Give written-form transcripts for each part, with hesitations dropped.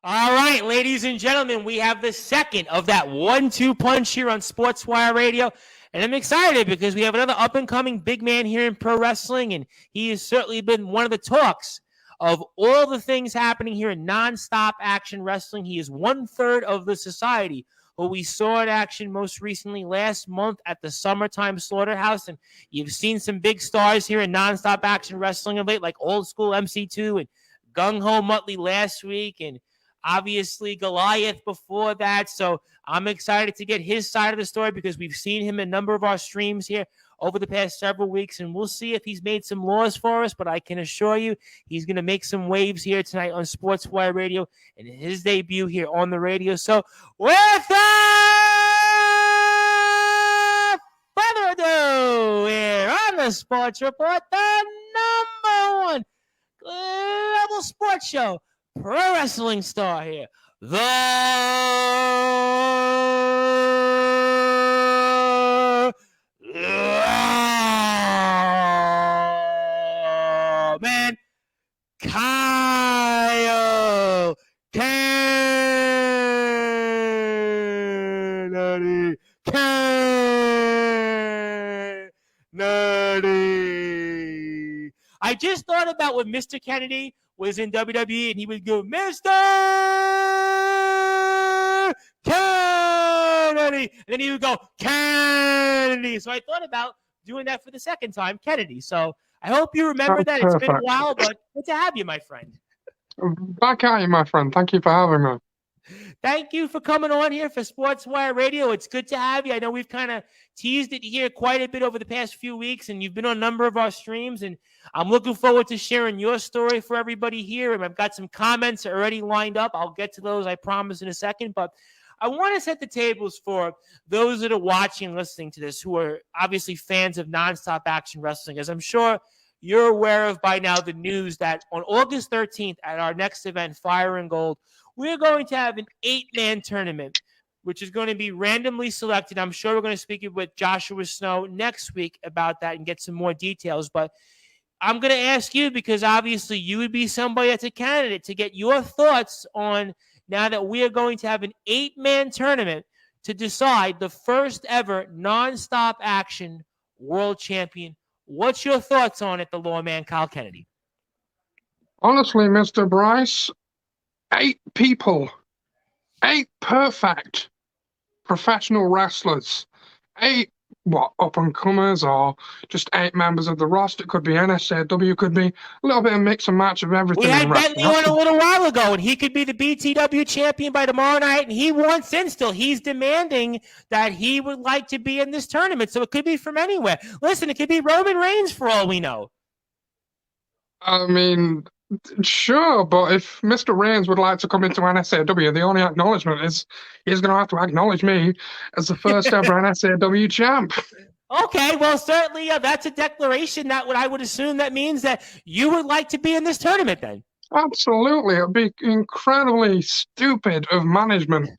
All right, ladies and gentlemen, we have the second of that 1-2 punch here on Sportswire Radio. And I'm excited because we have another up-and-coming big man here in pro wrestling, and he has certainly been one of the talks of all the things happening here in nonstop action wrestling. He is 1/3 of the society, who we saw in action most recently last month at the Summertime Slaughterhouse. And you've seen some big stars here in nonstop action wrestling of late, like Old School MC2 and Gung Ho Muttley last week, and obviously Goliath before that. So I'm excited to get his side of the story because we've seen him in a number of our streams here over the past several weeks, and we'll see if he's made some laws for us. But I can assure you he's going to make some waves here tonight on Sportswire Radio and his debut here on the radio. So without further ado, here on the Sports Report, the number one global sports show, pro wrestling star here, the man, Kyle Kennedy. I just thought about when Mr. Kennedy was in WWE and he would go, Mr. Kennedy, and then he would go, Kennedy. So I thought about doing that for the second time, Kennedy. So I hope you remember that. It's been a while, but good to have you, my friend. Back at you, my friend. Thank you for having me. Thank you for coming on here for Sportswire Radio. It's good to have you. I know we've kind of teased it here quite a bit over the past few weeks, and you've been on a number of our streams, and I'm looking forward to sharing your story for everybody here, and I've got some comments already lined up. I'll get to those, I promise, in a second, but I want to set the tables for those that are watching and listening to this who are obviously fans of nonstop action wrestling, as I'm sure you're aware of by now the news that on August 13th at our next event, Fire and Gold, we're going to have an 8-man tournament, which is going to be randomly selected. I'm sure we're going to speak with Joshua Snow next week about that and get some more details. But I'm going to ask you, because obviously you would be somebody that's a candidate, to get your thoughts on, now that we are going to have an 8-man tournament to decide the first ever nonstop action world champion. What's your thoughts on it, the lawman Kyle Kennedy? Honestly, Mr. Bryce, 8 people, 8 perfect professional wrestlers, 8 up-and-comers, or just 8 members of the roster. It could be NSAW, could be a little bit of mix and match of everything. We had Bentley on a little while ago, and he could be the BTW champion by tomorrow night, and he wants in still. He's demanding that he would like to be in this tournament, so it could be from anywhere. Listen, it could be Roman Reigns for all we know. I mean, sure, but if Mr. Reigns would like to come into NSAW, the only acknowledgement is he's going to have to acknowledge me as the first ever NSAW champ. Okay, well, certainly that's a declaration. That what I would assume that means that you would like to be in this tournament then. Absolutely. It would be incredibly stupid of management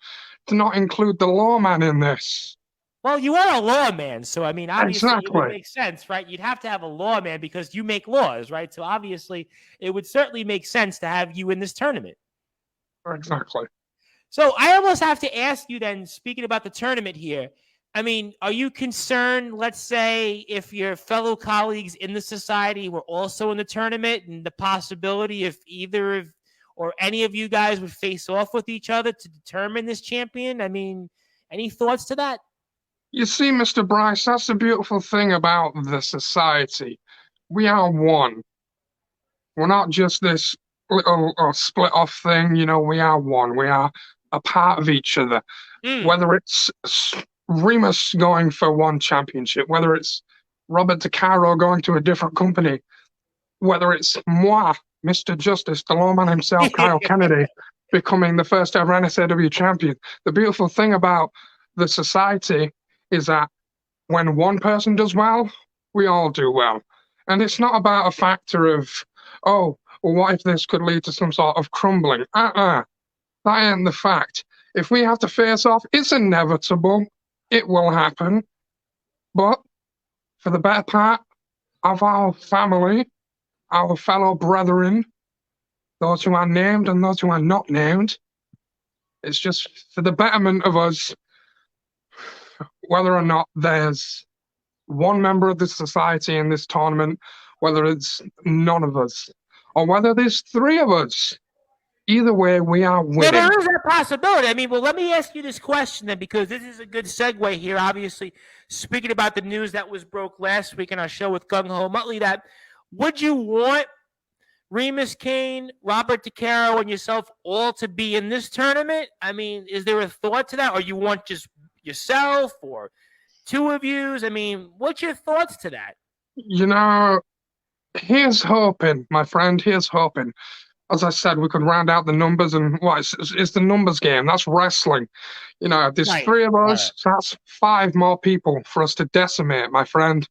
to not include the lawman in this. Well, you are a lawman, so I mean, obviously Exactly. It would make sense, right? You'd have to have a lawman because you make laws, right? So obviously it would certainly make sense to have you in this tournament. Exactly. So I almost have to ask you then, speaking about the tournament here, I mean, are you concerned, let's say, if your fellow colleagues in the society were also in the tournament and the possibility if either of or any of you guys would face off with each other to determine this champion? I mean, any thoughts to that? You see, Mr. Bryce, that's the beautiful thing about the society. We are one. We're not just this little split-off thing. You know, we are one. We are a part of each other. Whether it's Remus going for one championship, whether it's Robert DeCaro going to a different company, whether it's moi, Mr. Justice, the lawman himself, Kyle Kennedy, becoming the first ever NSAW champion. The beautiful thing about the society is that when one person does well, we all do well. And it's not about a factor of, oh, well, what if this could lead to some sort of crumbling? That ain't the fact. If we have to face off, it's inevitable. It will happen. But for the better part of our family, our fellow brethren, those who are named and those who are not named, It's just for the betterment of us, whether or not there's one member of the society in this tournament, whether it's none of us, or whether there's three of us. Either way, we are Well, winning. there is that possibility. I mean, well, let me ask you this question then, because this is a good segue here. Obviously, speaking about the news that was broke last week in our show with Gung Ho Muttley, that would you want Remus Kane, Robert DeCaro, and yourself all to be in this tournament? I mean, is there a thought to that, or you want just yourself or two of yous? I mean, what's your thoughts to that? You know, here's hoping, my friend, here's hoping. As I said, we could round out the numbers, and it's the numbers game. That's wrestling. You know, if there's Right. three of us, that's 5 more people for us to decimate, my friend.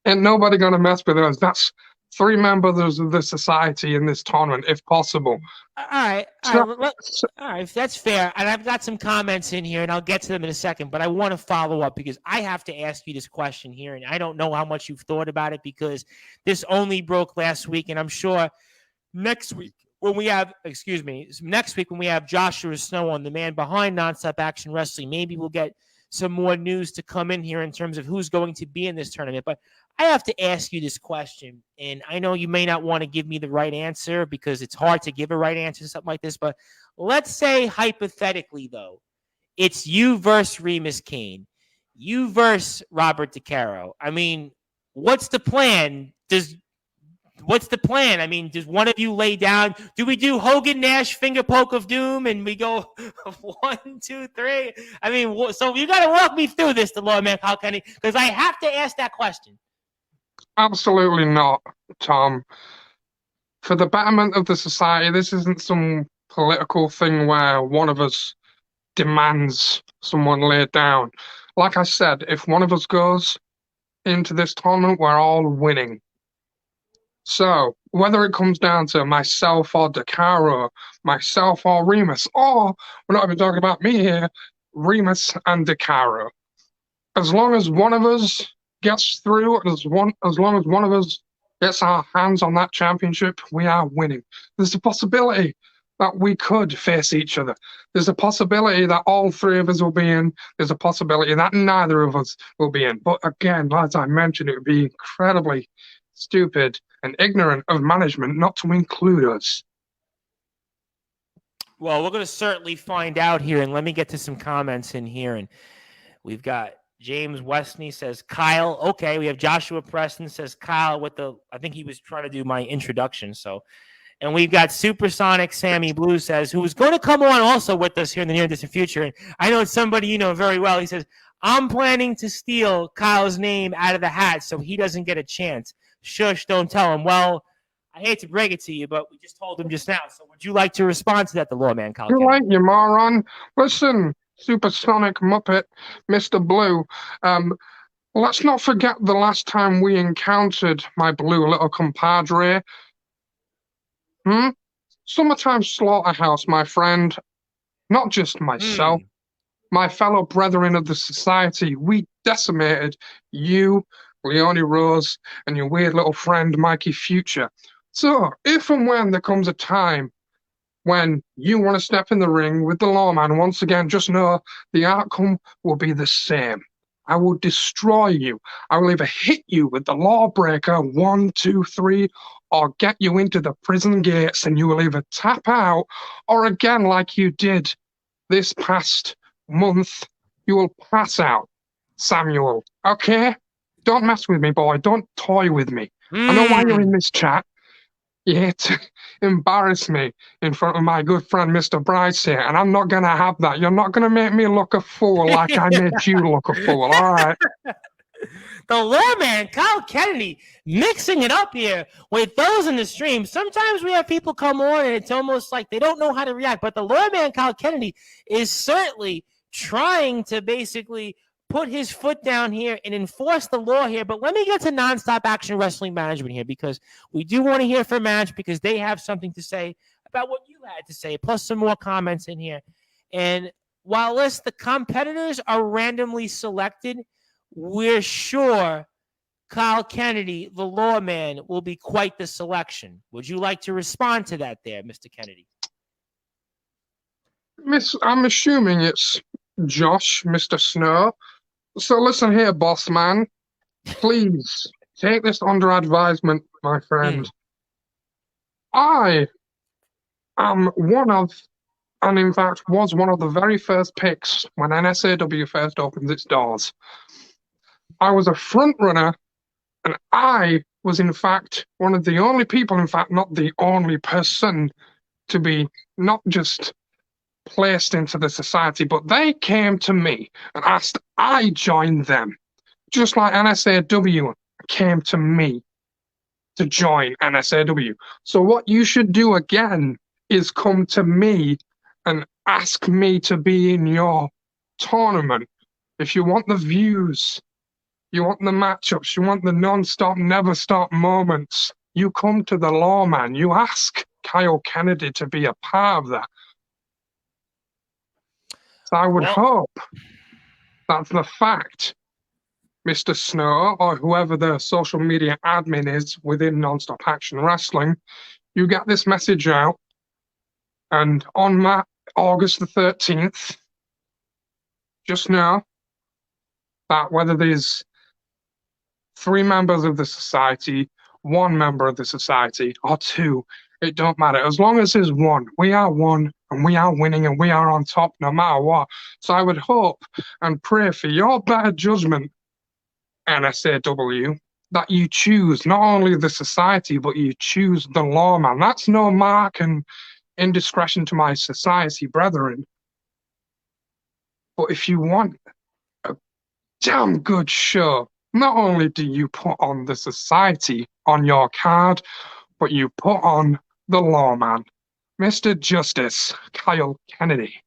Ain't nobody gonna mess with us. That's 3 members of the society in this tournament, if possible. All right. All right. That's fair. And I've got some comments in here, and I'll get to them in a second. But I want to follow up because I have to ask you this question here, and I don't know how much you've thought about it because this only broke last week, and I'm sure next week when we have Joshua Snow on, the man behind Nonstop Action Wrestling, maybe we'll get some more news to come in here in terms of who's going to be in this tournament. But I have to ask you this question, and I know you may not want to give me the right answer because it's hard to give a right answer to something like this, but let's say hypothetically, though, it's you versus Remus Kane, you versus Robert DeCaro. I mean, what's the plan? What's the plan? I mean, does one of you lay down? Do we do Hogan Nash finger poke of doom and we go 1, 2, 3? I mean, so you got to walk me through this, the Lord Man Kyle Kennedy, because I have to ask that question. Absolutely not, Tom. For the betterment of the society, this isn't some political thing where one of us demands someone lay down. Like I said, if one of us goes into this tournament, we're all winning. So, whether it comes down to myself or DeCaro, myself or Remus, or we're not even talking about me here, Remus and DeCaro. As long as one of us gets through, as long as one of us gets our hands on that championship, we are winning. There's a possibility that we could face each other. There's a possibility that all 3 of us will be in. There's a possibility that neither of us will be in. But again, as I mentioned, it would be incredibly stupid and ignorant of management not to include us. Well, we're going to certainly find out here, and let me get to some comments in here. And we've got James Westney says Kyle. Okay, we have Joshua Preston says Kyle I think he was trying to do my introduction. So, and we've got Supersonic Sammy Blue says, who's going to come on also with us here in the near distant future. And I know it's somebody you know very well. He says, I'm planning to steal Kyle's name out of the hat so he doesn't get a chance. Shush, don't tell him. Well, I hate to break it to you, but we just told him just now. So would you like to respond to that, the Lawman, Kyle? You're right, you moron. Listen, Supersonic Muppet, Mr. Blue. Let's not forget the last time we encountered my blue little compadre. Summertime Slaughterhouse, my friend. Not just myself. My fellow brethren of the society. We decimated you, Leone Rose, and your weird little friend, Mikey Future. So, if and when there comes a time when you want to step in the ring with the Lawman, once again, just know the outcome will be the same. I will destroy you. I will either hit you with the Lawbreaker 1, 2, 3, or get you into the prison gates and you will either tap out, or again, like you did this past month, you will pass out, Samuel. Okay? Don't mess with me, boy. Don't toy with me. I know why you're in this chat. You hate to embarrass me in front of my good friend Mr. Bryce here, and I'm not going to have that. You're not going to make me look a fool like I made you look a fool, all right? The Lawman, Kyle Kennedy, mixing it up here with those in the stream. Sometimes we have people come on, and it's almost like they don't know how to react, but the Lawman, Kyle Kennedy, is certainly trying to basically put his foot down here and enforce the law here. But let me get to Nonstop Action Wrestling Management here, because we do want to hear from Manage, because they have something to say about what you had to say, plus some more comments in here. And while the competitors are randomly selected, we're sure Kyle Kennedy, the Lawman, will be quite the selection. Would you like to respond to that there, Mr. Kennedy? I'm assuming it's Josh, Mr. Snow. So listen here, boss man. Please take this under advisement, my Hmm. friend. I am one of, and in fact was one of the very first picks when NSAW first opened its doors. I was a front runner, and I was in fact one of the only people, in fact not the only person, to be not just placed into the society, but they came to me and asked I join them, just like NSAW came to me to join NSAW. So what you should do again is come to me and ask me to be in your tournament. If you want the views, you want the matchups, you want the non-stop, never-stop moments, you come to the lawman. You ask Kyle Kennedy to be a part of that. So I would Well, hope that's the fact, Mr. Snow, or whoever the social media admin is within Nonstop Action Wrestling, you get this message out, and on August the 13th, just know that whether there's 3 members of the society, 1 member of the society, or 2, it don't matter. As long as there's 1, we are 1, and we are winning, and we are on top no matter what. So I would hope and pray for your better judgment, NSAW, that you choose not only the society, but you choose the lawman. That's no mark and indiscretion to my society brethren. But if you want a damn good show, not only do you put on the society on your card, but you put on the lawman, Mr. Justice Kyle Kennedy.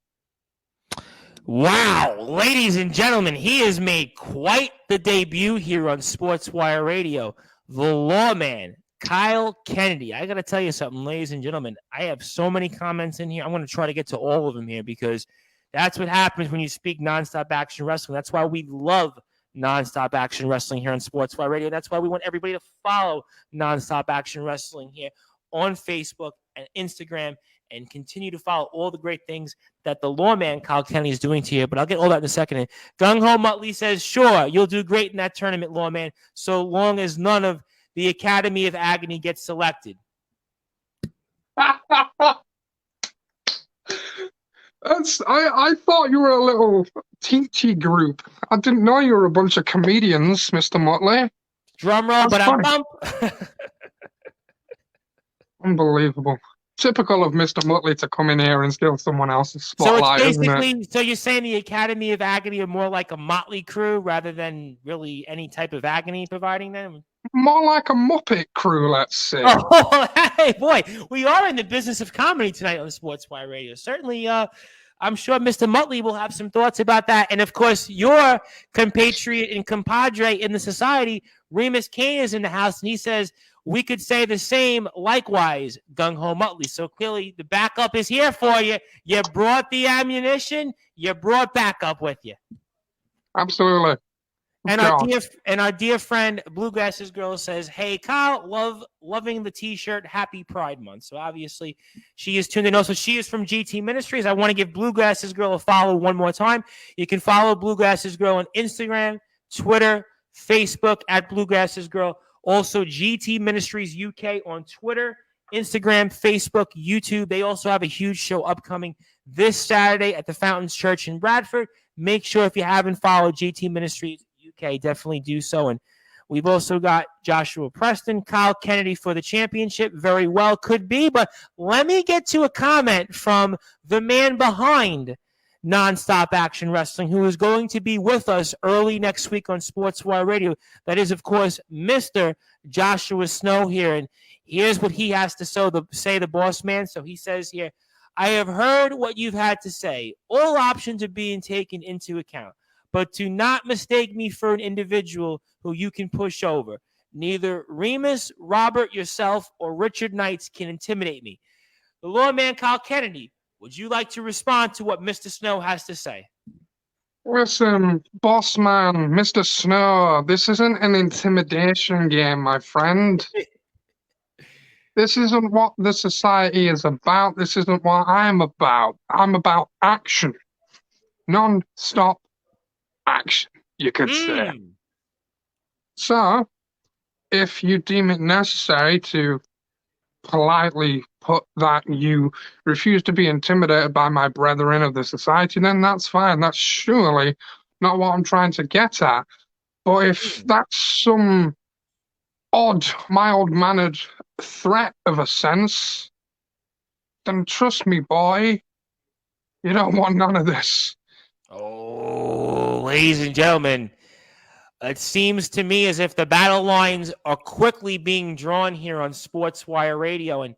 wow, ladies and gentlemen, he has made quite the debut here on Sportswire Radio. The lawman, Kyle Kennedy. I got to tell you something, ladies and gentlemen. I have so many comments in here. I'm going to try to get to all of them here because that's what happens when you speak nonstop action wrestling. That's why we love nonstop action wrestling here on Sportswire Radio. That's why we want everybody to follow nonstop action wrestling here on Facebook and Instagram and continue to follow all the great things that the lawman Kyle Kennedy is doing to you. But I'll get all that in a second. And Gung Ho Muttley says, sure, you'll do great in that tournament, lawman, so long as none of the Academy of Agony gets selected. I thought you were a little teachy group. I didn't know you were a bunch of comedians, Mr. Motley. Drum roll, but I'm bump. Unbelievable. Typical of Mr. Motley to come in here and steal someone else's spotlight, so isn't it? So you're saying the Academy of Agony are more like a motley crew rather than really any type of agony providing them? More like a Muppet crew, let's say. Oh, hey, boy, we are in the business of comedy tonight on Sportswire Radio. Certainly, I'm sure Mr. Muttley will have some thoughts about that. And, of course, your compatriot and compadre in the society, Remus Kane, is in the house, and he says we could say the same likewise, Gung Ho Muttley. So, clearly, the backup is here for you. You brought the ammunition. You brought backup with you. Absolutely. And our dear friend Bluegrass's Girl says, "Hey Kyle, loving the T-shirt. Happy Pride Month." So obviously, she is tuned in. Also, she is from GT Ministries. I want to give Bluegrass's Girl a follow one more time. You can follow Bluegrass's Girl on Instagram, Twitter, Facebook at Bluegrass's Girl. Also, GT Ministries UK on Twitter, Instagram, Facebook, YouTube. They also have a huge show upcoming this Saturday at the Fountains Church in Bradford. Make sure if you haven't followed GT Ministries UK, definitely do so. And we've also got Joshua Preston, Kyle Kennedy for the championship. Very well could be, but let me get to a comment from the man behind Nonstop Action Wrestling, who is going to be with us early next week on Sportswire Radio. That is, of course, Mr. Joshua Snow here. And here's what he has to say, the boss man. So he says here, I have heard what you've had to say. All options are being taken into account. But do not mistake me for an individual who you can push over. Neither Remus, Robert, yourself, or Richard Knights can intimidate me. The lawman Kyle Kennedy, would you like to respond to what Mr. Snow has to say? Listen, boss man, Mr. Snow, this isn't an intimidation game, my friend. This isn't what the society is about. This isn't what I'm about. I'm about action. Non-stop action, you could say. So, if you deem it necessary to politely put that you refuse to be intimidated by my brethren of the society, then that's fine. That's surely not what I'm trying to get at. But if that's some odd, mild-mannered threat of a sense, then trust me, boy, you don't want none of this. Oh, ladies and gentlemen, it seems to me as if the battle lines are quickly being drawn here on Sportswire Radio. And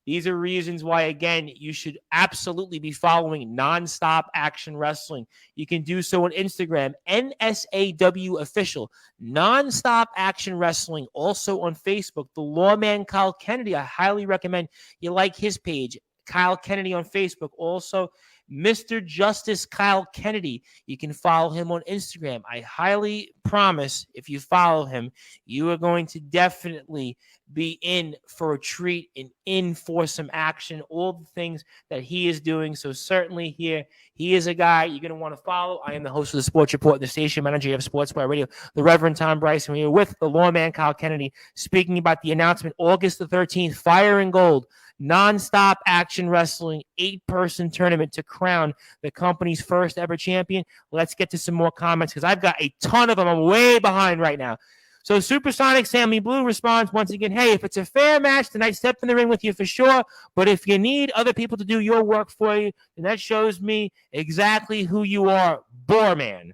these are reasons why, again, you should absolutely be following Nonstop Action Wrestling. You can do so on Instagram, NSAW Official, Nonstop Action Wrestling. Also on Facebook, the Lawman Kyle Kennedy. I highly recommend you like his page, Kyle Kennedy on Facebook. Also, Mr. Justice Kyle Kennedy. You can follow him on Instagram. I highly promise if you follow him, you are going to definitely be in for a treat and in for some action, all the things that he is doing. So certainly here, he is a guy you're going to want to follow. I am the host of the Sports Report, the station manager of Sportswire Radio, the Reverend Tom Bryson. We are with the lawman Kyle Kennedy speaking about the announcement August the 13th, Fire and Gold, Nonstop Action Wrestling 8-person tournament to crown the company's first ever champion. Let's get to some more comments because I've got a ton of them. I'm way behind right now. So Supersonic Sammy Blue responds once again, hey, if it's a fair match tonight, step in the ring with you for sure. But if you need other people to do your work for you, then that shows me exactly who you are. Boreman.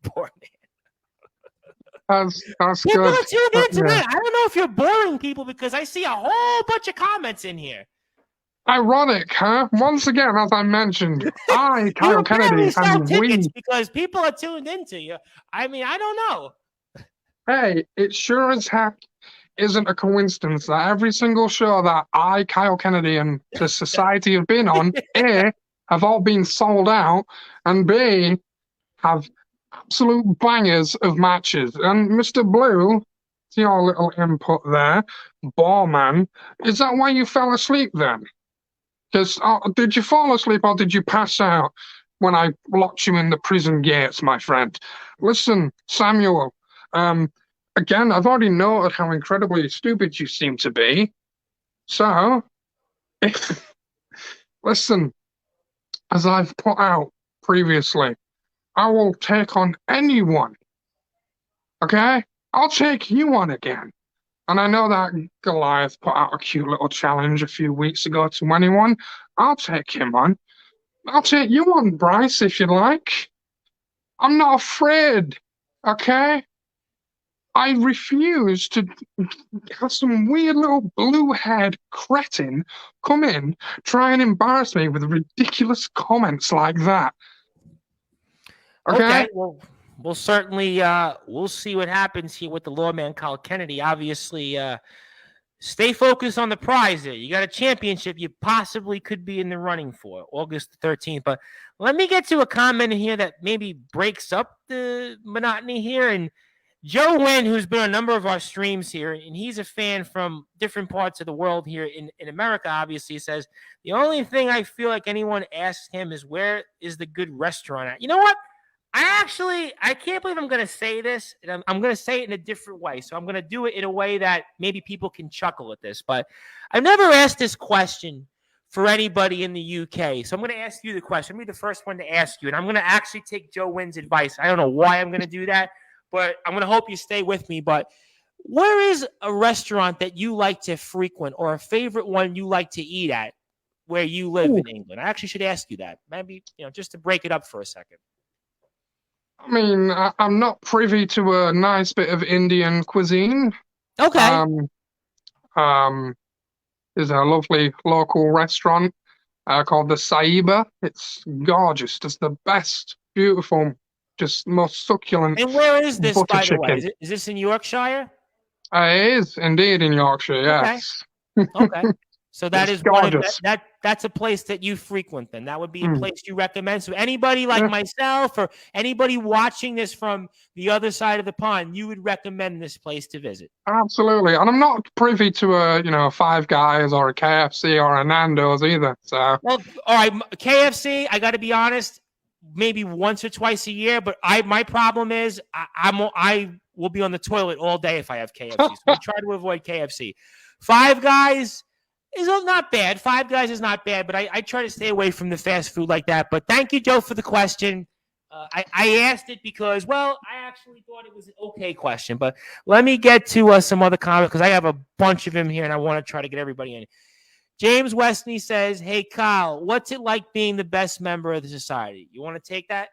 Boreman. That's People good. are tuned in tonight. Yeah. I don't know if you're boring people because I see a whole bunch of comments in here. Ironic, huh? Once again, as I mentioned, I, Kyle Kennedy, sell and tickets we. because people are tuned into you. I mean, I don't know. Hey, it sure as heck isn't a coincidence that every single show that I, Kyle Kennedy, and the society have been on, A, have all been sold out, and B, have absolute bangers of matches. And Mr. Blue, to your little input there, Boreman, is that why you fell asleep then? Because did you fall asleep or did you pass out when I locked you in the prison gates, my friend? Listen, Samuel, again, I've already noted how incredibly stupid you seem to be. So, listen, as I've put out previously, I will take on anyone. Okay? I'll take you on again. And I know that Goliath put out a cute little challenge a few weeks ago to anyone. I'll take him on. I'll take you on, Bryce, if you like. I'm not afraid, okay? I refuse to have some weird little blue-haired cretin come in, try and embarrass me with ridiculous comments like that. Okay, well, we'll certainly we'll see what happens here with the lawman Kyle Kennedy. Obviously, stay focused on the prize there. You got a championship you possibly could be in the running for August the 13th. But let me get to a comment here that maybe breaks up the monotony here. And Joe Wynn, who's been on a number of our streams here, and he's a fan from different parts of the world here in America, obviously, says, the only thing I feel like anyone asks him is where is the good restaurant at? You know what? I can't believe I'm going to say this. And I'm going to say it in a different way. So I'm going to do it in a way that maybe people can chuckle at this. But I've never asked this question for anybody in the UK. So I'm going to ask you the question. I'm going to be the first one to ask you. And I'm going to actually take Joe Wynn's advice. I don't know why I'm going to do that, but I'm going to hope you stay with me. But where is a restaurant that you like to frequent or a favorite one you like to eat at where you live in England? I actually should ask you that. Maybe, just to break it up for a second. I mean, I'm not privy to a nice bit of Indian cuisine. Okay. There's a lovely local restaurant called the Saiba. It's gorgeous. It's the best, beautiful, just most succulent. And where is this, by the way? Chicken. Is this in Yorkshire? It is indeed in Yorkshire, yes. Okay. So that It's is one of gorgeous. that's a place that you frequent. Then that would be a Mm. place you recommend. So anybody like Yeah, myself or anybody watching this from the other side of the pond, you would recommend this place to visit. absolutely. And I'm not privy to a Five Guys or a KFC or a Nando's either. So Well, all right, KFC. I got to be honest, maybe once or twice a year. But my problem is I will be on the toilet all day if I have KFC. So I try to avoid KFC. Five Guys is not bad. Five Guys is not bad, but I try to stay away from the fast food like that. But thank you, Joe, for the question. I asked it because, well, I actually thought it was an okay question. But let me get to some other comments because I have a bunch of them here, and I want to try to get everybody in. James Westney says, "Hey, Kyle, what's it like being the best member of the society?" You want to take that?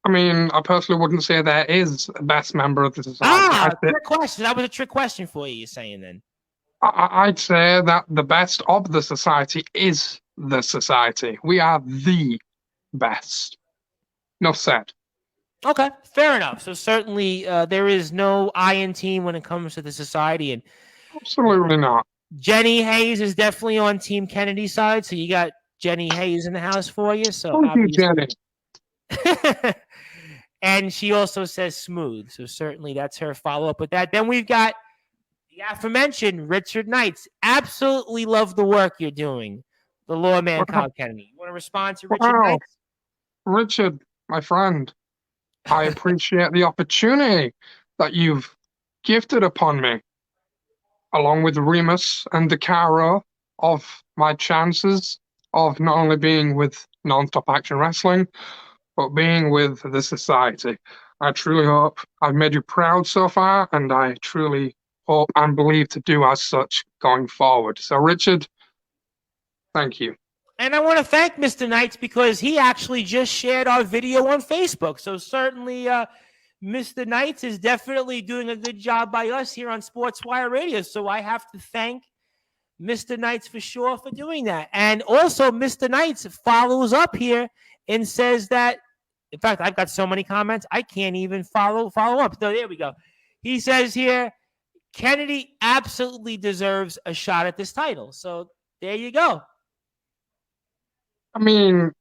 I mean, I personally wouldn't say there is a best member of the society. Trick question. That was a trick question for you, you're saying then. I'd say that the best of the society is the society. We are the best. Enough said. Okay, fair enough. So certainly there is no I in team when it comes to the society. And Absolutely not. Jenny Hayes is definitely on Team Kennedy's side. So you got Jenny Hayes in the house for you. So Thank you, Jenny. And she also says smooth. So certainly that's her follow-up with that. Then we've got the aforementioned Richard Knights. Absolutely love the work you're doing. The lawman, Kyle Kennedy. You want to respond to Richard Knights? Richard, my friend, I appreciate the opportunity that you've gifted upon me, along with Remus and DeCaro, of my chances of not only being with Non-Stop Action Wrestling, but being with the society. I truly hope I've made you proud so far, and I truly hope and believe to do as such going forward. So, Richard, thank you. And I want to thank Mr. Knights because he actually just shared our video on Facebook. So certainly Mr. Knights is definitely doing a good job by us here on Sportswire Radio. So I have to thank Mr. Knights for sure for doing that. And also Mr. Knights follows up here and says that, in fact, I've got so many comments, I can't even follow up. So there we go. He says here, Kennedy absolutely deserves a shot at this title. So there you go. I mean,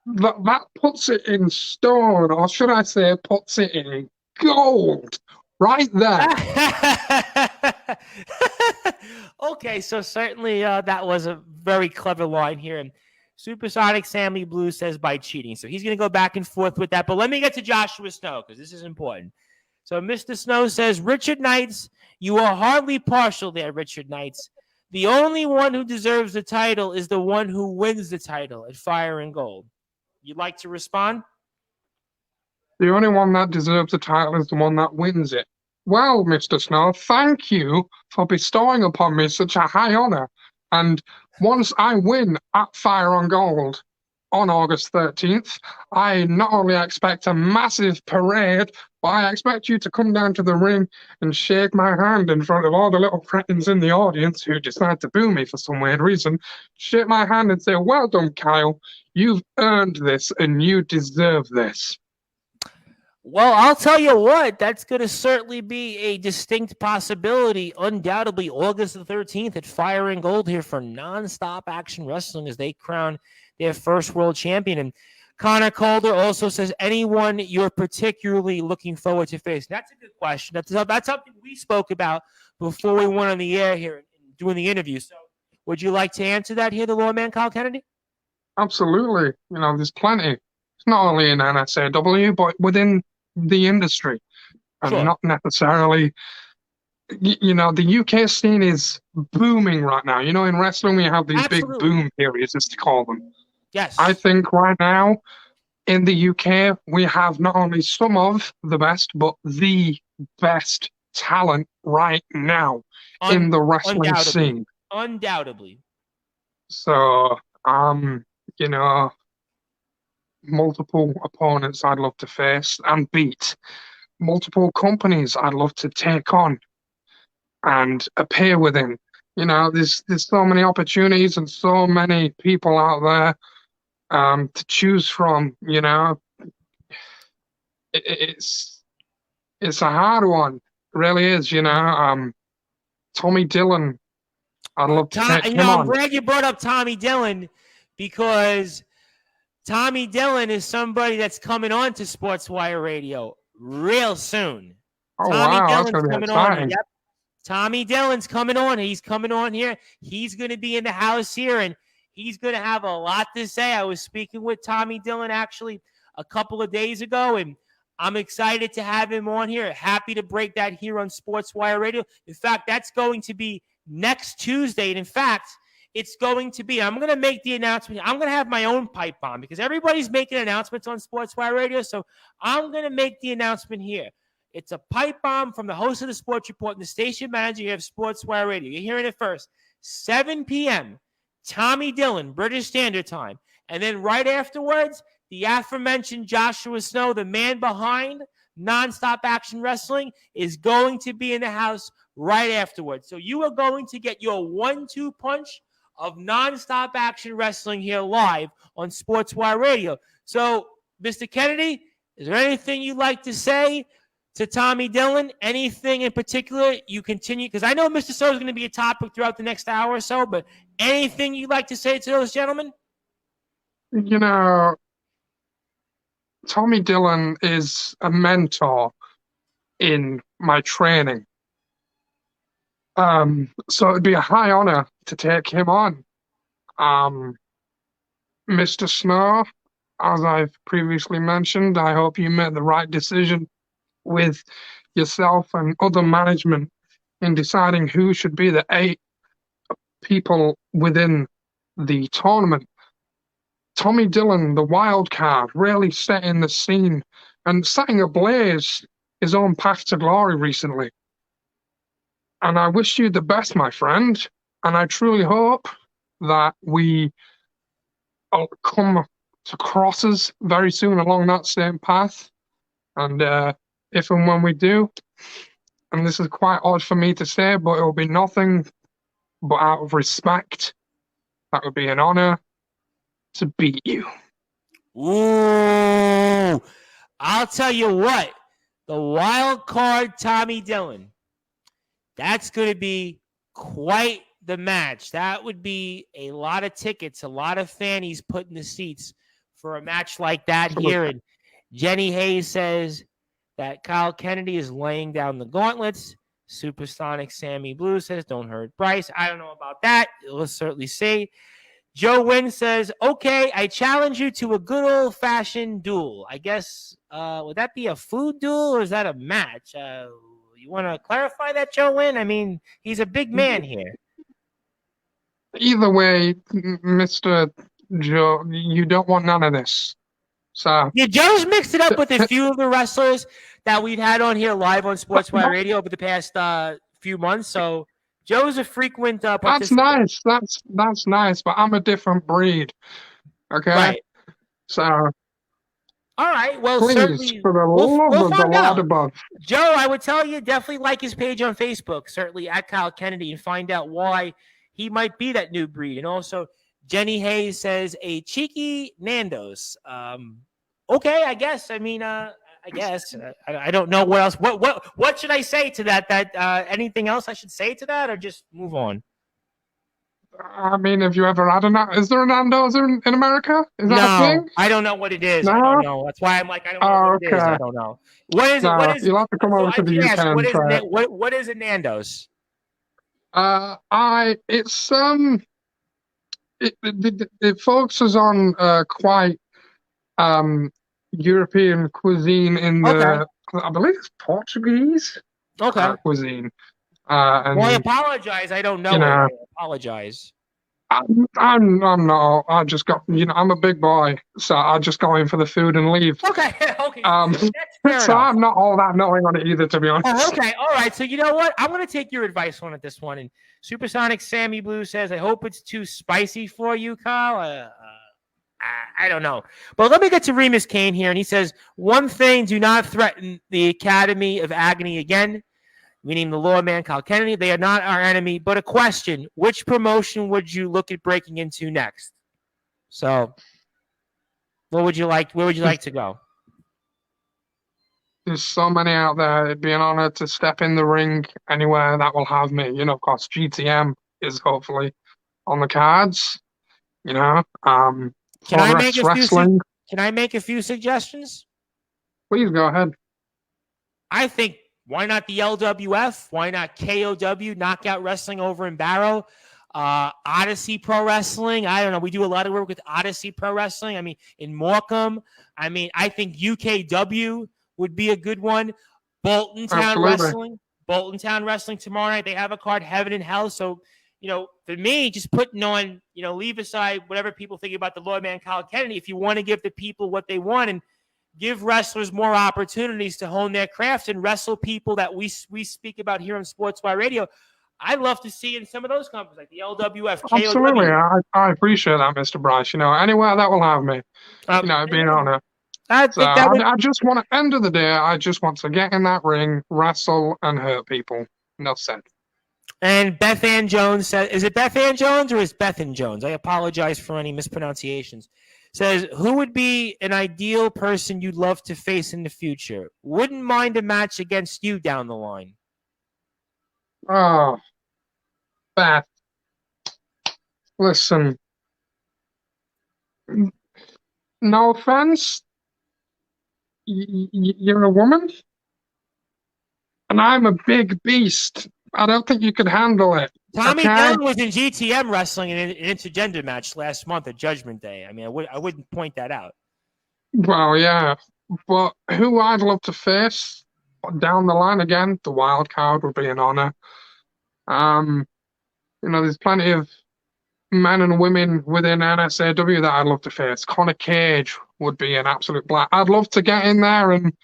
that puts it in stone, or should I say, puts it in gold, right there. Okay, so certainly that was a very clever line here. And Supersonic Sammy Blue says by cheating. So he's going to go back and forth with that. But let me get to Joshua Snow because this is important. So Mr. Snow says, Richard Knights, you are hardly partial there, Richard Knights. The only one who deserves the title is the one who wins the title at Fire and Gold. You'd like to respond? The only one that deserves the title is the one that wins it. Well, Mr. Snow, thank you for bestowing upon me such a high honor. And once I win at Fire and Gold on August 13th, I not only expect a massive parade, but I expect you to come down to the ring and shake my hand in front of all the little cretins in the audience who decide to boo me for some weird reason. Shake my hand and say, well done, Kyle. You've earned this and you deserve this. Well, I'll tell you what, that's going to certainly be a distinct possibility. Undoubtedly, August the 13th at Fire and Gold here for Non-Stop Action Wrestling as they crown their first world champion. And Connor Calder also says, anyone you're particularly looking forward to face? That's a good question. That's something we spoke about before we went on the air here and doing the interview. So would you like to answer that here, the lawman, Kyle Kennedy? Absolutely. There's plenty. It's not only in NSAW, but within the industry. And Sure. not necessarily, the UK scene is booming right now. In wrestling, we have these Absolutely. big boom periods, as to call them. Yes. I think right now in the UK, we have not only some of the best, but the best talent right now in the wrestling scene. Undoubtedly. So, multiple opponents I'd love to face and beat, multiple companies I'd love to take on and appear within. There's so many opportunities and so many people out there to choose from. It's a hard one, it really is. Tommy Dillon I'd love to take him I'm on. glad you brought up Tommy Dillon because Tommy Dillon is somebody that's coming on to Sportswire Radio real soon. Oh, Tommy wow, that's Dillon's going to be coming on. exciting. Yep. Tommy Dillon's coming on. He's coming on here. He's going to be in the house here, and he's going to have a lot to say. I was speaking with Tommy Dillon actually a couple of days ago, and I'm excited to have him on here. Happy to break that here on Sportswire Radio. In fact, that's going to be next Tuesday. And in fact, it's going to be, I'm going to make the announcement. I'm going to have my own pipe bomb because everybody's making announcements on Sportswire Radio. So I'm going to make the announcement here. It's a pipe bomb from the host of the Sports Report and the station manager here of Sportswire Radio. You're hearing it first. 7 p.m., Tommy Dillon, British Standard Time. And then right afterwards, the aforementioned Joshua Snow, the man behind Nonstop Action Wrestling, is going to be in the house right afterwards. So you are going to get your 1-2 punch of Nonstop Action Wrestling here live on Sportswire Radio. So, Mr. Kennedy, is there anything you'd like to say to Tommy Dillon? Anything in particular you continue? Because I know Mr. So is going to be a topic throughout the next hour or so, but anything you'd like to say to those gentlemen? You know, Tommy Dillon is a mentor in my training. So it'd be a high honor to take him on. Mr. Snow, as I've previously mentioned, I hope you made the right decision with yourself and other management in deciding who should be the 8 people within the tournament. Tommy Dillon, the wild card, really setting the scene and setting ablaze his own path to glory recently. And I wish you the best, my friend. And I truly hope that we come to crosses very soon along that same path. And if and when we do, and this is quite odd for me to say, but it will be nothing but out of respect. That would be an honor to beat you. Ooh, I'll tell you what, the wild card Tommy Dillon, that's going to be quite the match. That would be a lot of tickets, a lot of fannies put in the seats for a match like that here. And Jenny Hayes says that Kyle Kennedy is laying down the gauntlets. Supersonic Sammy Blue says, don't hurt Bryce. I don't know about that. Let's certainly see. Joe Wynn says, okay, I challenge you to a good old-fashioned duel. I guess, would that be a food duel or is that a match? You want to clarify that, Joe Wynn? I mean, he's a big man here. Either way, Mr. Joe, you don't want none of this. So yeah, Joe's mixed it up with a few of the wrestlers that we've had on here live on Sportswire Radio over the past few months. So Joe's a frequent participant. That's nice. That's nice, but I'm a different breed. Okay? Right. So all right. Well, please, certainly, for the love of the Lord above. Joe, I would tell you, definitely like his page on Facebook, certainly at Kyle Kennedy, and find out why he might be that new breed. And also, Jenny Hayes says, a cheeky Nando's. Okay, I guess. I mean, I guess. I don't know what else. What should I say to that? Anything else I should say to that, or just move on? I mean, have you ever had is there a Nando's in America? Is that a thing? I don't know what it is. No? I don't know. That's why I'm like, I don't know what it is. I don't know. What is it? What is you'll have to come over to the UK and try it. What is a Nando's? It focuses on quite European cuisine in the I believe it's Portuguese cuisine. And, well, I apologize. I don't know. I apologize. I'm not. I just got. I'm a big boy, so I just go in for the food and leave. Okay. That's fair so enough. I'm not all that knowing on it either, to be honest. Oh, okay. All right. So you know what? I'm going to take your advice on this one. And Supersonic Sammy Blue says, "I hope it's too spicy for you, Kyle." I don't know. But let me get to Remus Kane here, and he says, "One thing: do not threaten the Academy of Agony again." Meaning the lawman Kyle Kennedy. They are not our enemy, but a question: which promotion would you look at breaking into next? So, what would you like? Where would you like to go? There's so many out there. It'd be an honor to step in the ring anywhere that will have me. Of course, GTM is hopefully on the cards. You know, Can I make Progress a few? Wrestling. Can I make a few suggestions? Please go ahead. I think why not the LWF? Why not KOW, Knockout Wrestling over in Barrow? Odyssey Pro Wrestling. I don't know. We do a lot of work with Odyssey Pro Wrestling. I mean, in Morecambe. I mean, I think UKW would be a good one. Bolton Town Absolutely. Wrestling. Bolton Town Wrestling tomorrow night. They have a card, Heaven and Hell. So, for me, just putting on, leave aside whatever people think about the Lawman Kyle Kennedy. If you want to give the people what they want and give wrestlers more opportunities to hone their craft and wrestle people that we speak about here on Sportswire Radio, I'd love to see in some of those companies like the LWF, Absolutely. KOW. I appreciate that, Mr. Bryce. Anywhere that will have me, it'd be an honor. I So think that would. I just want to, end of the day, I just want to get in that ring, wrestle, and hurt people. No sense. And Beth Ann Jones says, is it Beth Ann Jones or is Bethan Jones? I apologize for any mispronunciations. Says, who would be an ideal person you'd love to face in the future? Wouldn't mind a match against you down the line. Oh, Beth. Listen. No offense. You're a woman, and I'm a big beast. I don't think you could handle it. Tommy Okay? Dillon was in GTM wrestling in an intergender match last month at Judgment Day. I mean, I wouldn't point that out. Well, yeah. But who I'd love to face down the line again, the wild card would be an honor. There's plenty of men and women within NSAW that I'd love to face. Connor Cage would be an absolute blast. I'd love to get in there and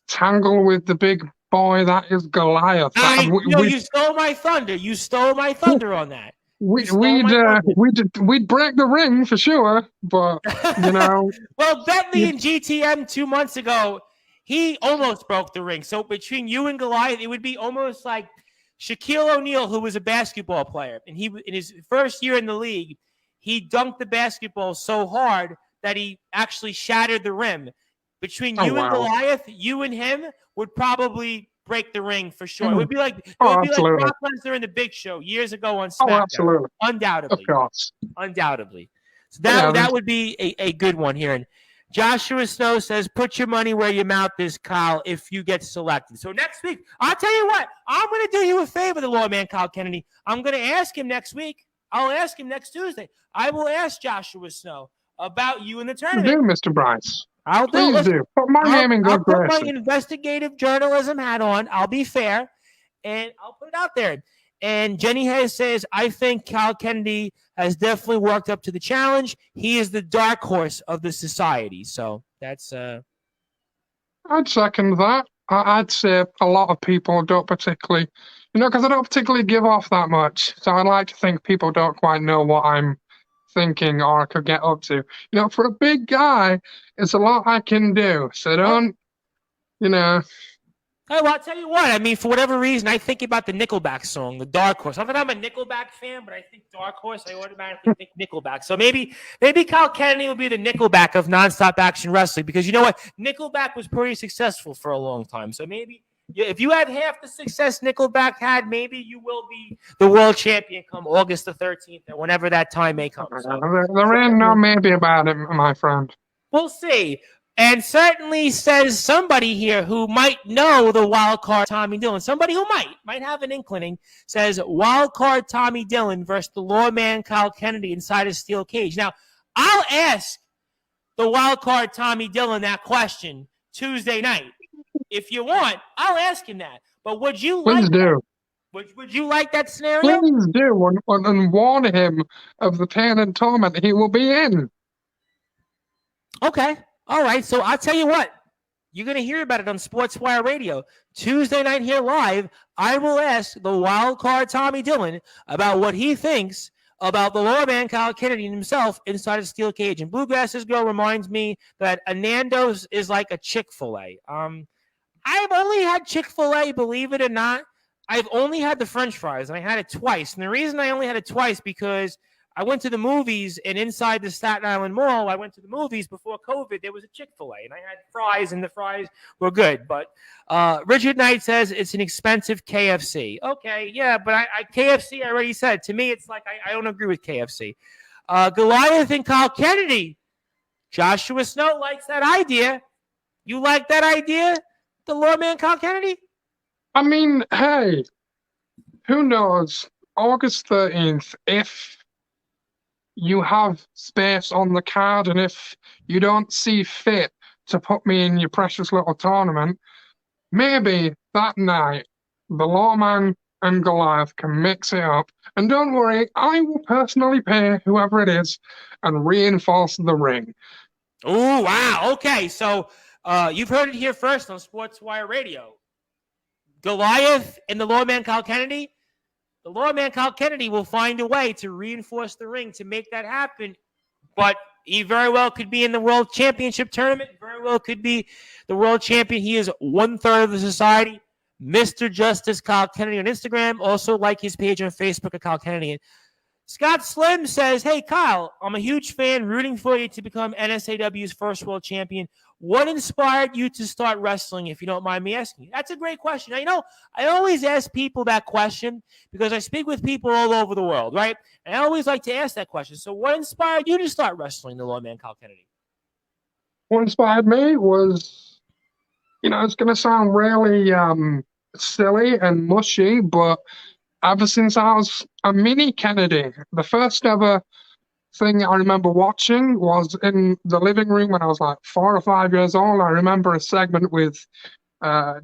tangle with the big boy that is Goliath. You stole my thunder. You stole my thunder on that. We'd break the ring for sure, but Well, Bentley in GTM 2 months ago, he almost broke the ring. So between you and Goliath, it would be almost like Shaquille O'Neal, who was a basketball player, and he in his first year in the league, he dunked the basketball so hard that he actually shattered the rim. Between you and Goliath, you and him would probably break the ring for sure. It would be like Brock Lesnar in the Big Show years ago on SmackDown. Oh, absolutely. Undoubtedly. Of course. Undoubtedly. So that would be a good one here. And Joshua Snow says, put your money where your mouth is, Kyle, if you get selected. So next week, I'll tell you what, I'm going to do you a favor, the Lawman Kyle Kennedy. I'm going to ask him next week. I'll ask him next Tuesday. I will ask Joshua Snow about you in the tournament. Do, Mr. Bryce. Please do. Put my name in good graces. I'll put my investigative journalism hat on. I'll be fair, and I'll put it out there. And Jenny Hayes says, I think Kyle Kennedy has definitely worked up to the challenge. He is the dark horse of the society. So that's... I'd second that. I'd say a lot of people don't particularly... because I don't particularly give off that much. So I'd like to think people don't quite know what I'm thinking or I could get up to. For a big guy, it's a lot I can do. So don't, Well, I'll tell you what. I mean, for whatever reason, I think about the Nickelback song, The Dark Horse. Not that I'm a Nickelback fan, but I think Dark Horse, I automatically think Nickelback. So maybe Kyle Kennedy will be the Nickelback of nonstop action wrestling because you know what? Nickelback was pretty successful for a long time. So maybe if you had half the success Nickelback had, maybe you will be the world champion come August the 13th or whenever that time may come. So, there ain't no maybe about it, my friend. We'll see. And certainly says somebody here who might know the wild card Tommy Dillon. Somebody who might have an inclining says wild card Tommy Dillon versus the Lawman Kyle Kennedy inside a steel cage. Now, I'll ask the wild card Tommy Dillon that question Tuesday night. If you want, I'll ask him that. But would you Please do. Would you like that scenario? Please do, and warn him of the pain and torment he will be in. Okay. All right. So I'll tell you what. You're going to hear about it on Sportswire Radio. Tuesday night here live, I will ask the wild card Tommy Dillon about what he thinks about the Lawman Kyle Kennedy himself inside a steel cage. And Bluegrass's Girl reminds me that a Nando's is like a Chick-fil-A. I've only had Chick-fil-A, believe it or not. I've only had the French fries, and I had it twice. And the reason I only had it twice because I went to the movies, and inside the Staten Island Mall, I went to the movies before COVID. There was a Chick-fil-A, and I had fries, and the fries were good. But Richard Knight says it's an expensive KFC. Okay, yeah, but KFC, I already said. To me, it's like I don't agree with KFC. Goliath and Kyle Kennedy. Joshua Snow likes that idea. You like that idea, the lawman Kyle Kennedy? I mean, hey, who knows? August 13th, if you have space on the card, and if you don't see fit to put me in your precious little tournament, maybe that night the Lawman and Goliath can mix it up. And don't worry, I will personally pay whoever it is and reinforce the ring. Oh, wow. Okay, so you've heard it here first on Sportswire Radio. Goliath and the Lawman Kyle Kennedy. The Lawman Kyle Kennedy will find a way to reinforce the ring to make that happen. But he very well could be in the World Championship tournament. Very well could be the world champion. He is 1/3 of the society. Mr. Justice Kyle Kennedy on Instagram. Also like his page on Facebook at Kyle Kennedy. And Scott Slim says, hey, Kyle, I'm a huge fan rooting for you to become NSAW's first world champion. What inspired you to start wrestling, if you don't mind me asking? That's a great question. Now, I always ask people that question because I speak with people all over the world, right? And I always like to ask that question. So what inspired you to start wrestling, the Lawman Kyle Kennedy? What inspired me was, it's going to sound really silly and mushy, but ever since I was a mini Kennedy, the first ever thing I remember watching was in the living room when I was like 4 or 5 years old. I remember a segment with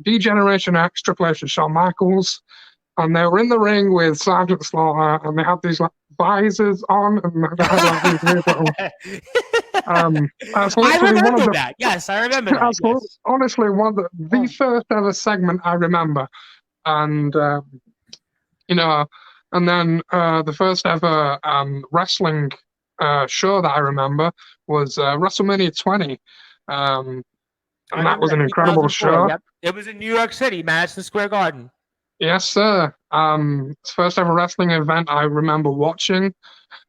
D-Generation X Triple H and Shawn Michaels, and they were in the ring with Sergeant Slaughter, and they had these like visors on, and they had like these weird little. I remember that. Yes, I remember that. That's yes. honestly one of the first ever segment I remember, and and then the first ever wrestling show that I remember was WrestleMania 20. And that was an incredible show. Yep. It was in New York City, Madison Square Garden. Yes, sir. It's the first ever wrestling event I remember watching.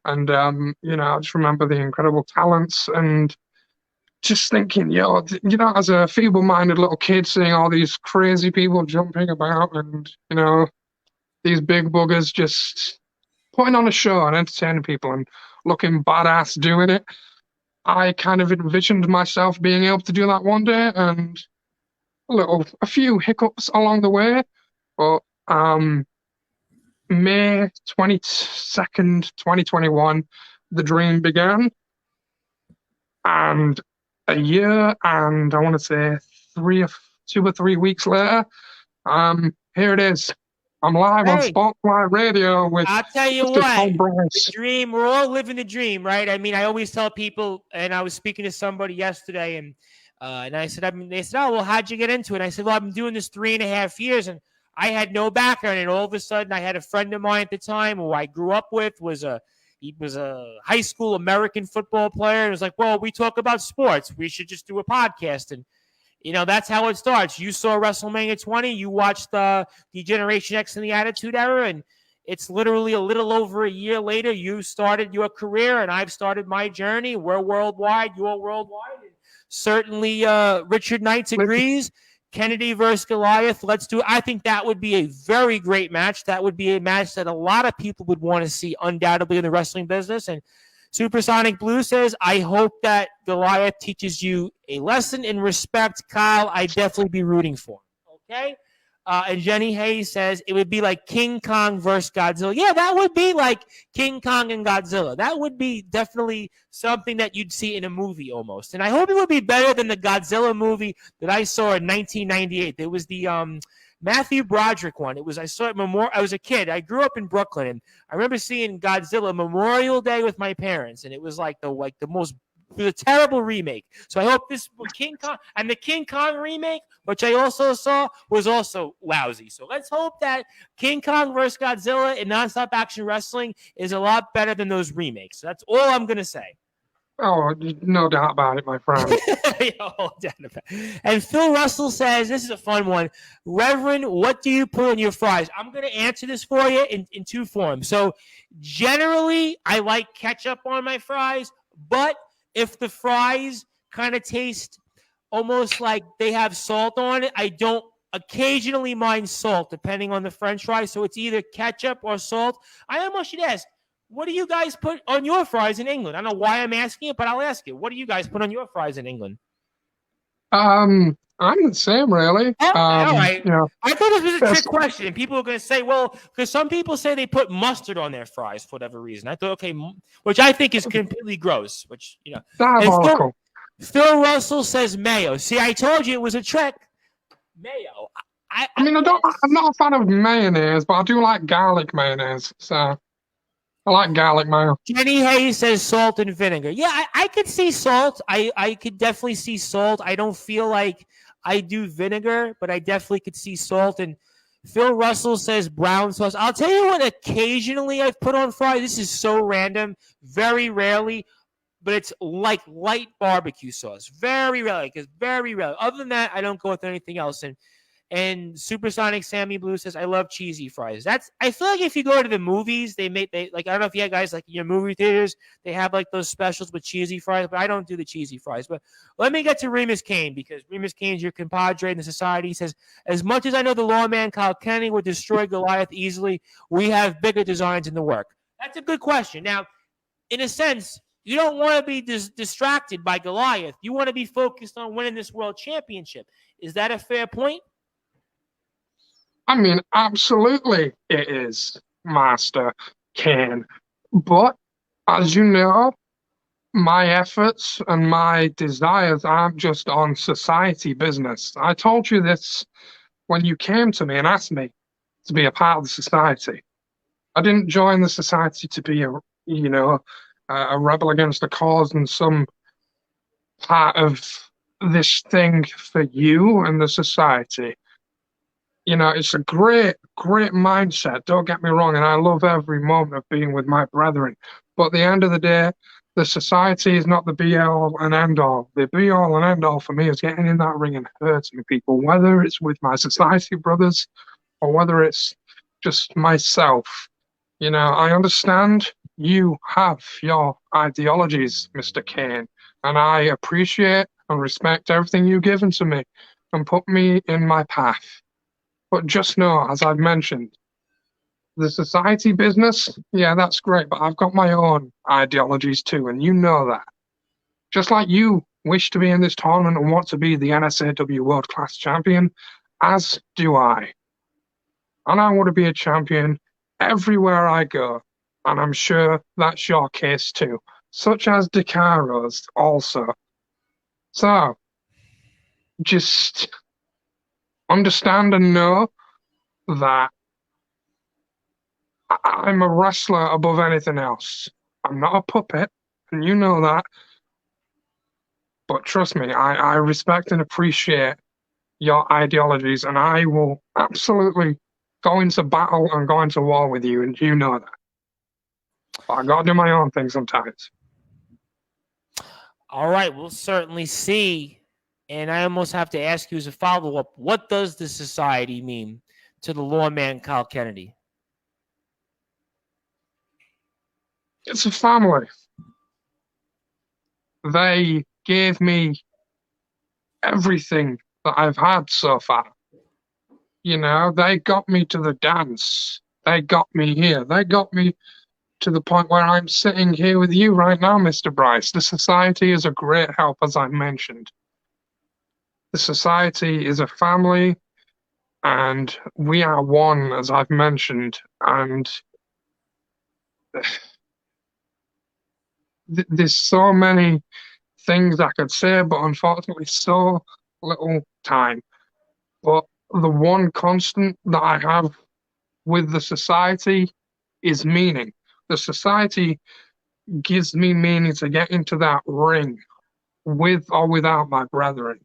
And, I just remember the incredible talents and just thinking, as a feeble-minded little kid seeing all these crazy people jumping about and, these big buggers just putting on a show and entertaining people and looking badass doing it. I kind of envisioned myself being able to do that one day, and a few hiccups along the way. But May 22nd, 2021, the dream began. And a year and I want to say 2 or 3 weeks later, here it is. I'm live on Sportzwire Radio with I'll tell you what, the dream, we're all living the dream, right? I mean, I always tell people, and I was speaking to somebody yesterday, and I said, they said, oh, well, how'd you get into it? And I said, well, I've been doing this 3.5 years, and I had no background, and all of a sudden, I had a friend of mine at the time who I grew up with, he was a high school American football player, and it was like, well, we talk about sports. We should just do a podcast, and that's how it starts. You saw WrestleMania 20. You watched the Generation X and the Attitude Era, and it's literally a little over a year later. You started your career, and I've started my journey. We're worldwide. You're worldwide. And certainly, Richard Knight agrees. Kennedy versus Goliath. Let's do it. I think that would be a very great match. That would be a match that a lot of people would want to see undoubtedly in the wrestling business. And Supersonic Blue says, I hope that Goliath teaches you a lesson in respect. Kyle, I'd definitely be rooting for him. Okay? And Jenny Hayes says, it would be like King Kong versus Godzilla. Yeah, that would be like King Kong and Godzilla. That would be definitely something that you'd see in a movie almost. And I hope it would be better than the Godzilla movie that I saw in 1998. There was the Matthew Broderick one. I saw it I was a kid. I grew up in Brooklyn, and I remember seeing Godzilla Memorial Day with my parents, and it was like the most a terrible remake. So I hope this King Kong and the King Kong remake, which I also saw, was also lousy. So let's hope that King Kong versus Godzilla in nonstop action wrestling is a lot better than those remakes. So that's all I'm gonna say. Oh, no doubt about it, my friend. Oh, and Phil Russell says, this is a fun one. Reverend, what do you put on your fries? I'm going to answer this for you in two forms. So, generally, I like ketchup on my fries, but if the fries kind of taste almost like they have salt on it, I don't occasionally mind salt, depending on the French fries. So, it's either ketchup or salt. I almost should ask, what do you guys put on your fries in England? I don't know why I'm asking it, but I'll ask you. What do you guys put on your fries in England? I'm the same, really. Oh, all right. You know, I thought this was a trick that's question. And people are going to say, well, because some people say they put mustard on their fries for whatever reason. I thought, okay, which I think is completely gross, which, And diabolical. Phil Russell says mayo. See, I told you it was a trick. Mayo. I mean, I'm not a fan of mayonnaise, but I do like garlic mayonnaise. So I like garlic mayo. Jenny Hayes says salt and vinegar. Yeah, I could see salt. I could definitely see salt. I don't feel like I do vinegar, but I definitely could see salt. And Phil Russell says brown sauce. I'll tell you what, occasionally I've put on fries. This is so random. Very rarely, but it's like light barbecue sauce. Very rarely. Because very rarely. Other than that, I don't go with anything else. And Supersonic Sammy Blue says, I love cheesy fries. I feel like if you go to the movies, they like, I don't know if you guys like your movie theaters, they have like those specials with cheesy fries, but I don't do the cheesy fries. But let me get to Remus Kane, because Remus Kane's your compadre in the society. He says, as much as I know the lawman Kyle Kennedy would destroy Goliath easily, we have bigger designs in the work. That's a good question. Now, in a sense, you don't want to be distracted by Goliath. You want to be focused on winning this world championship. Is that a fair point? I mean, absolutely it is, Master Kane. But as you know, my efforts and my desires aren't just on society business. I told you this when you came to me and asked me to be a part of the society. I didn't join the society to be a rebel against the cause and some part of this thing for you and the society. You know, it's a great, great mindset. Don't get me wrong, and I love every moment of being with my brethren. But at the end of the day, the society is not the be all and end all. The be all and end all for me is getting in that ring and hurting people, whether it's with my society brothers or whether it's just myself. You know, I understand you have your ideologies, Mr. Kane, and I appreciate and respect everything you've given to me and put me in my path. But just know, as I've mentioned, the society business, yeah, that's great, but I've got my own ideologies too, and you know that. Just like you wish to be in this tournament and want to be the NSAW World Class Champion, as do I. And I want to be a champion everywhere I go, and I'm sure that's your case too, such as DeCaro's also. So, just understand and know that I'm a wrestler above anything else. I'm not a puppet, and you know that. But trust me, I respect and appreciate your ideologies, and I will absolutely go into battle and go into war with you, and you know that. But I gotta do my own thing sometimes. All right, we'll certainly see. And I almost have to ask you as a follow-up, what does the society mean to the lawman Kyle Kennedy? It's a family. They gave me everything that I've had so far. You know, they got me to the dance. They got me here. They got me to the point where I'm sitting here with you right now, Mr. Bryce. The society is a great help, as I mentioned. The society is a family, and we are one, as I've mentioned. And there's so many things I could say, but unfortunately, so little time. But the one constant that I have with the society is meaning. The society gives me meaning to get into that ring with or without my brethren.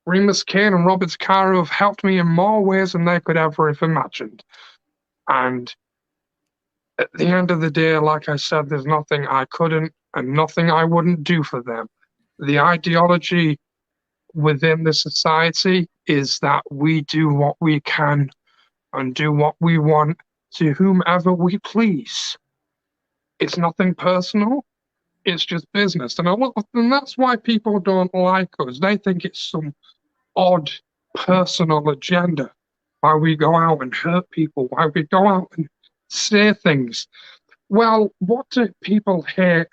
Remus Kane and Robert Caro have helped me in more ways than they could ever have imagined. And at the end of the day, like I said, there's nothing I couldn't and nothing I wouldn't do for them. The ideology within the society is that we do what we can and do what we want to whomever we please. It's nothing personal. It's just business. And that's why people don't like us. They think it's some odd personal agenda. Why we go out and hurt people, why we go out and say things. Well, what do people hate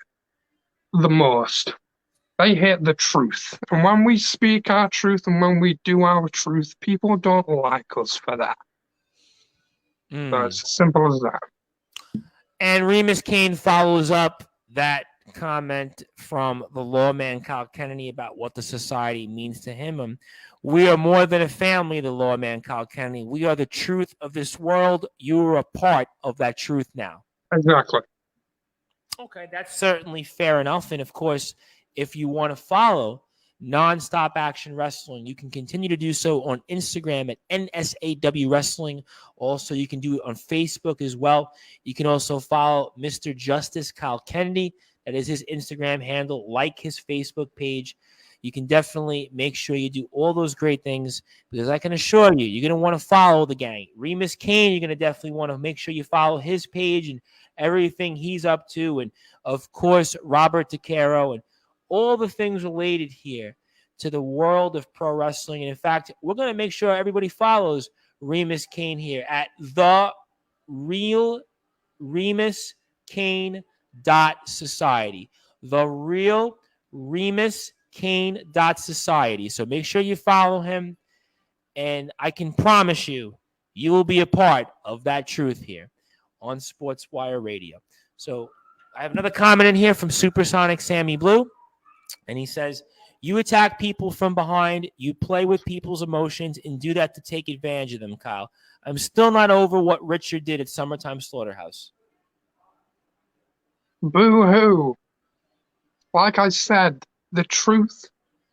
the most? They hate the truth. And when we speak our truth and when we do our truth, people don't like us for that. So it's as simple as that. And Remus Kane follows up that comment from the lawman Kyle Kennedy about what the society means to him. We are more than a family, the lawman Kyle Kennedy. We are the truth of this world. You are a part of that truth now. Exactly. Okay, that's certainly fair enough. And of course, if you want to follow Nonstop Action Wrestling, you can continue to do so on Instagram at NSAW Wrestling. Also, you can do it on Facebook as well. You can also follow Mr. Justice Kyle Kennedy. That is his Instagram handle. Like his Facebook page. You can definitely make sure you do all those great things, because I can assure you, you're going to want to follow the gang. Remus Kane, you're going to definitely want to make sure you follow his page and everything he's up to. And, of course, Robert DeCaro and all the things related here to the world of pro wrestling. And, in fact, we're going to make sure everybody follows Remus Kane here at the real Remus Kane .society. The real Remus Kane .society. So make sure you follow him, and I can promise you, you will be a part of that truth here on Sportswire Radio. So I have another comment in here from Supersonic Sammy Blue, and he says, you attack people from behind, you play with people's emotions, and do that to take advantage of them, Kyle. I'm still not over what Richard did at Summertime Slaughterhouse. Boo-hoo. Like I said, the truth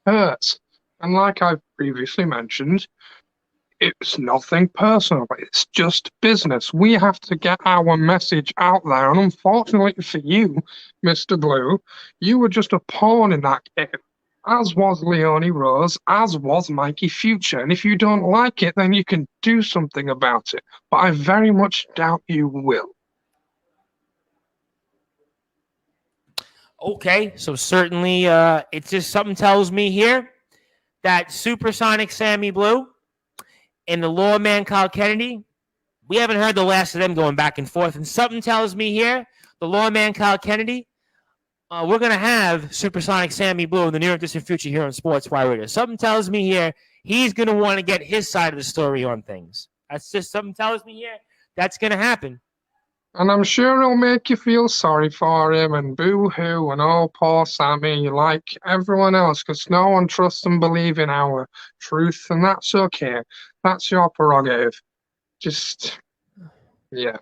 hurts. And like I've previously mentioned, it's nothing personal. It's just business. We have to get our message out there. And unfortunately for you, Mr. Blue, you were just a pawn in that game. As was Leonie Rose, as was Mikey Future. And if you don't like it, then you can do something about it. But I very much doubt you will. Okay, so certainly it's just something tells me here that Supersonic Sammy Blue and the lawman Kyle Kennedy, we haven't heard the last of them going back and forth. And something tells me here, the lawman Kyle Kennedy, we're going to have Supersonic Sammy Blue in the near and distant future here on Sportswire Radio. Something tells me here he's going to want to get his side of the story on things. That's just something tells me here that's going to happen. And I'm sure it'll make you feel sorry for him and boo-hoo and oh, poor Sammy, like everyone else, because no one trusts and believes in our truth, and that's okay. That's your prerogative. Just, yeah.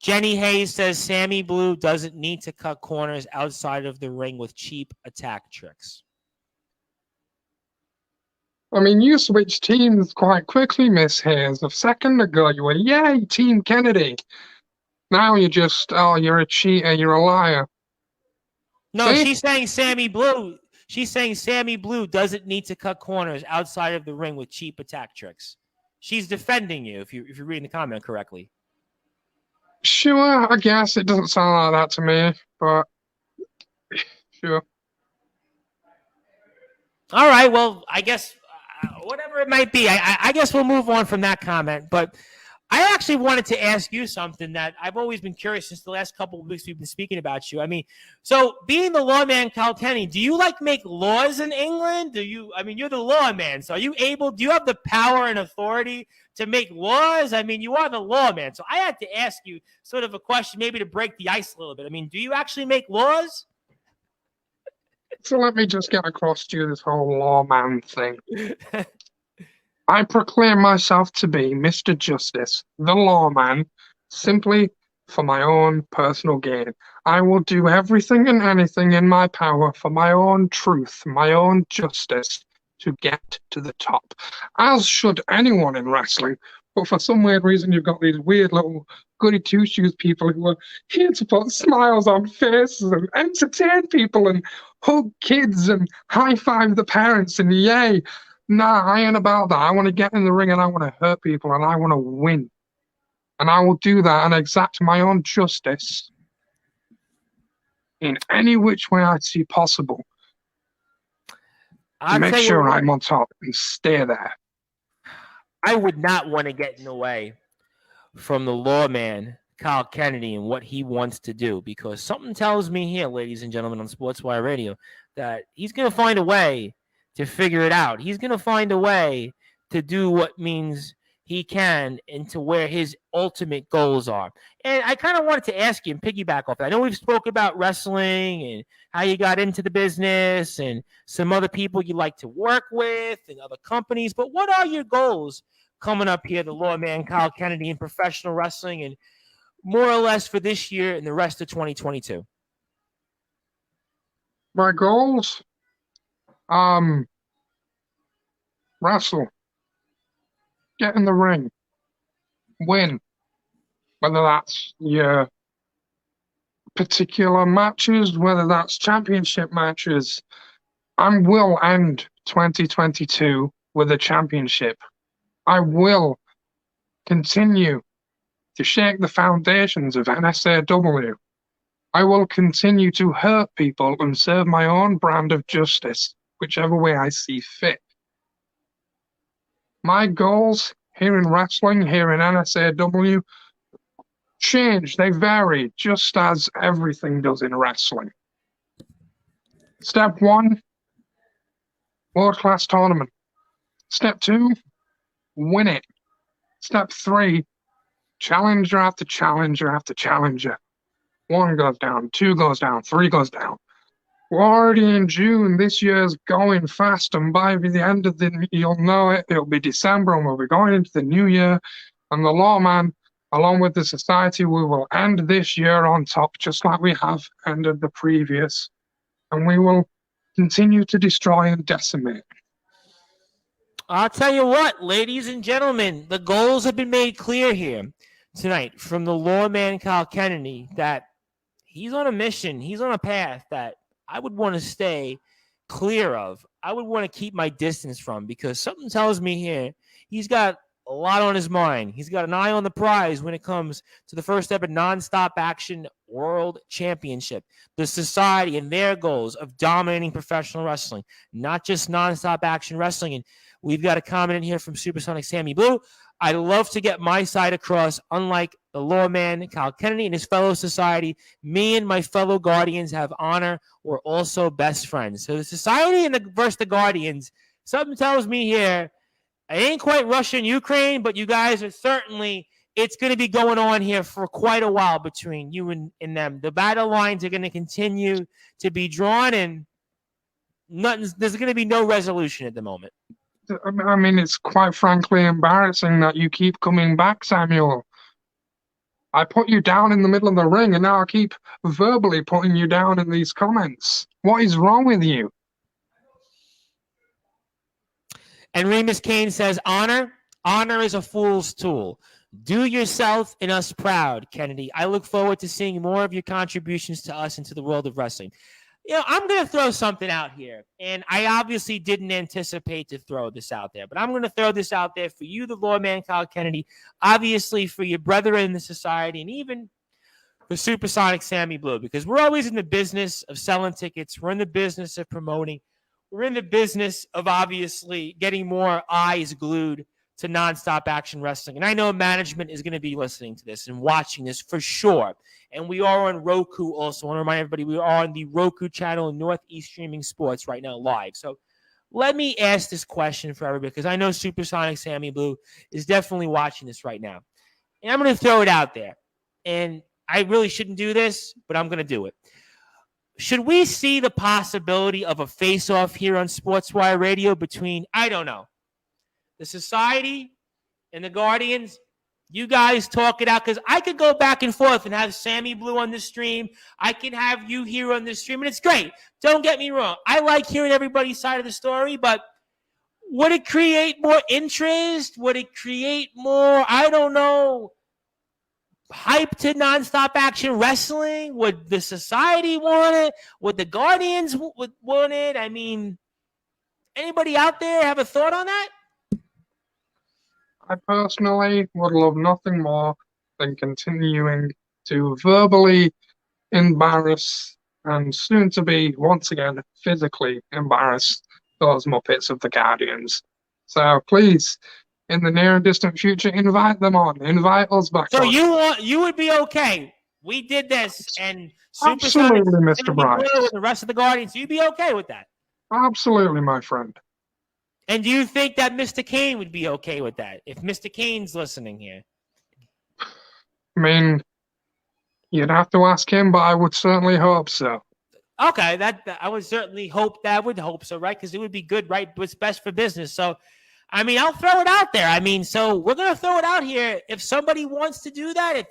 Jenny Hayes says Sammy Blue doesn't need to cut corners outside of the ring with cheap attack tricks. I mean, you switched teams quite quickly, Miss Hayes. A second ago, you were, yay, Team Kennedy. Now you're just, oh, you're a cheater, you're a liar. No, see? She's saying Sammy Blue. She's saying Sammy Blue doesn't need to cut corners outside of the ring with cheap attack tricks. She's defending you if you're reading the comment correctly. Sure, I guess it doesn't sound like that to me, but sure. All right, well, I guess whatever it might be, I guess we'll move on from that comment, but I actually wanted to ask you something that I've always been curious since the last couple of weeks we've been speaking about you. I mean, so being the lawman Kyle Kennedy, do you make laws in England? You're the lawman, so do you have the power and authority to make laws? I mean, you are the lawman. So I had to ask you sort of a question, maybe to break the ice a little bit. I mean, do you actually make laws? So let me just get across to you this whole lawman thing. I proclaim myself to be Mr. Justice, the lawman, simply for my own personal gain. I will do everything and anything in my power for my own truth, my own justice, to get to the top. As should anyone in wrestling. But for some weird reason, you've got these weird little goody two shoes people who are here to put smiles on faces and entertain people and hug kids and high five the parents and yay. Nah, I ain't about that. I want to get in the ring and I want to hurt people and I want to win. And I will do that and exact my own justice in any which way I see possible to make sure I'm on top and stay there. I would not want to get in the way from the lawman, Kyle Kennedy, and what he wants to do, because something tells me here, ladies and gentlemen, on Sportswire Radio, that he's going to find a way to figure it out. He's going to find a way to do what means he can into where his ultimate goals are. And I kind of wanted to ask you and piggyback off that. I know we've spoken about wrestling and how you got into the business and some other people you like to work with and other companies, but what are your goals coming up here, the lawman Kyle Kennedy, in professional wrestling, and more or less for this year and the rest of 2022? My goals? Wrestle. Get in the ring. Win. Whether that's your particular matches, whether that's championship matches. I will end 2022 with a championship. I will continue to shake the foundations of NSAW. I will continue to hurt people and serve my own brand of justice, whichever way I see fit. My goals here in wrestling, here in NSAW, change. They vary, just as everything does in wrestling. Step 1, world-class tournament. Step 2, win it. Step 3, challenger after challenger after challenger. 1 goes down, 2 goes down, 3 goes down. We're already in June. This year's going fast, and by the end of you'll know it, it'll be December, and we'll be going into the new year. And the lawman, along with the society, we will end this year on top, just like we have ended the previous. And we will continue to destroy and decimate. I'll tell you what, ladies and gentlemen, the goals have been made clear here tonight from the lawman Kyle Kennedy, that he's on a mission, he's on a path that I would want to stay clear of. I would want to keep my distance from, because something tells me here he's got a lot on his mind. He's got an eye on the prize when it comes to the first ever nonstop action world championship, the society and their goals of dominating professional wrestling, not just nonstop action wrestling. And we've got a comment in here from Supersonic Sammy Blue. I love to get my side across. Unlike the lawman Kyle Kennedy and his fellow society, me and my fellow Guardians have honor. We're also best friends. So the society and versus the Guardians, something tells me here, I ain't quite Russia and Ukraine, but you guys are certainly, it's going to be going on here for quite a while between you and them. The battle lines are going to continue to be drawn, and there's going to be no resolution at the moment. I mean, it's quite frankly embarrassing that you keep coming back, Samuel. I put you down in the middle of the ring, and now I keep verbally putting you down in these comments. What is wrong with you? And Remus Kane says, honor is a fool's tool. Do yourself and us proud, Kennedy. I look forward to seeing more of your contributions to us and to the world of wrestling. I'm going to throw something out here, and I obviously didn't anticipate to throw this out there, but I'm going to throw this out there for you, the lawman Kyle Kennedy, obviously for your brethren in the society, and even for Supersonic Sammy Blue, because we're always in the business of selling tickets. We're in the business of promoting. We're in the business of obviously getting more eyes glued to nonstop action wrestling. And I know management is going to be listening to this and watching this for sure. And we are on Roku also. I want to remind everybody we are on the Roku channel in Northeast Streaming Sports right now live. So let me ask this question for everybody, because I know Supersonic Sammy Blue is definitely watching this right now. And I'm going to throw it out there. And I really shouldn't do this, but I'm going to do it. Should we see the possibility of a face-off here on Sportswire Radio between, I don't know, the society and the Guardians? You guys talk it out, because I could go back and forth and have Sammy Blue on the stream. I can have you here on the stream, and it's great. Don't get me wrong. I like hearing everybody's side of the story, but Would it create more interest? Would it create more, I don't know, hype to nonstop action wrestling? Would the society want it? Would the Guardians want it? I mean, anybody out there have a thought on that? I personally would love nothing more than continuing to verbally embarrass and soon to be once again physically embarrass those Muppets of the Guardians. So please, in the near and distant future, invite them on. Invite us back So on. you would be okay. We did this and Absolutely, Mr. Bryce. with the rest of the Guardians. You'd be okay with that. Absolutely, my friend. And do you think that Mr. Kane would be okay with that? If Mr. Kane's listening here. I mean, you'd have to ask him, but I would certainly hope so. Okay, that I would certainly hope that. I would hope so, right? Because it would be good, right? What's best for business. So, I mean, I'll throw it out there. I mean, so we're gonna throw it out here. If somebody wants to do that,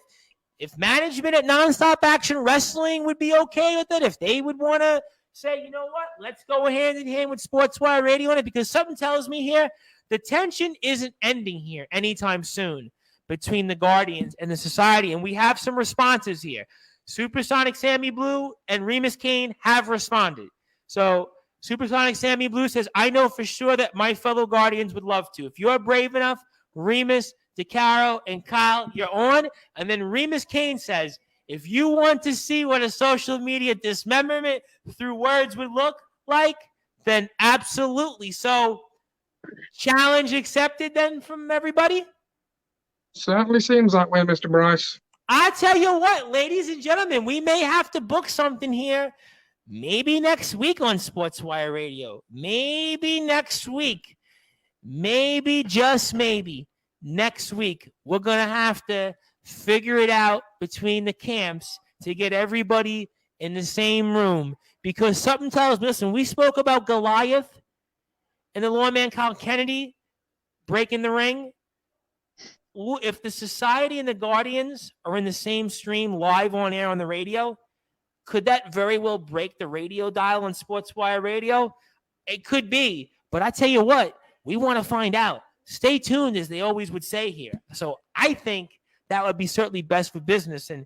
if management at Nonstop Action Wrestling would be okay with it, if they would want to say, you know what, let's go hand in hand with Sportswire Radio on it, because something tells me here the tension isn't ending here anytime soon between the Guardians and the Society, and we have some responses here. Supersonic Sammy Blue and Remus Kane have responded. So Supersonic Sammy Blue says, I know for sure that my fellow Guardians would love to. If you're brave enough, Remus, DeCaro, and Kyle, you're on. And then Remus Kane says, if you want to see what a social media dismemberment through words would look like, then absolutely. So challenge accepted then from everybody? Certainly seems that way, Mr. Bryce. I tell you what, ladies and gentlemen, we may have to book something here maybe next week on Sportswire Radio. Maybe next week. Maybe, just maybe, next week. We're going to have to figure it out between the camps to get everybody in the same room. Because something tells me, listen, we spoke about Goliath and the lawman Kyle Kennedy breaking the ring. If the Society and the Guardians are in the same stream live on air on the radio, could that very well break the radio dial on Sportswire Radio? It could be. But I tell you what, we want to find out. Stay tuned, as they always would say here. So I think that would be certainly best for business. And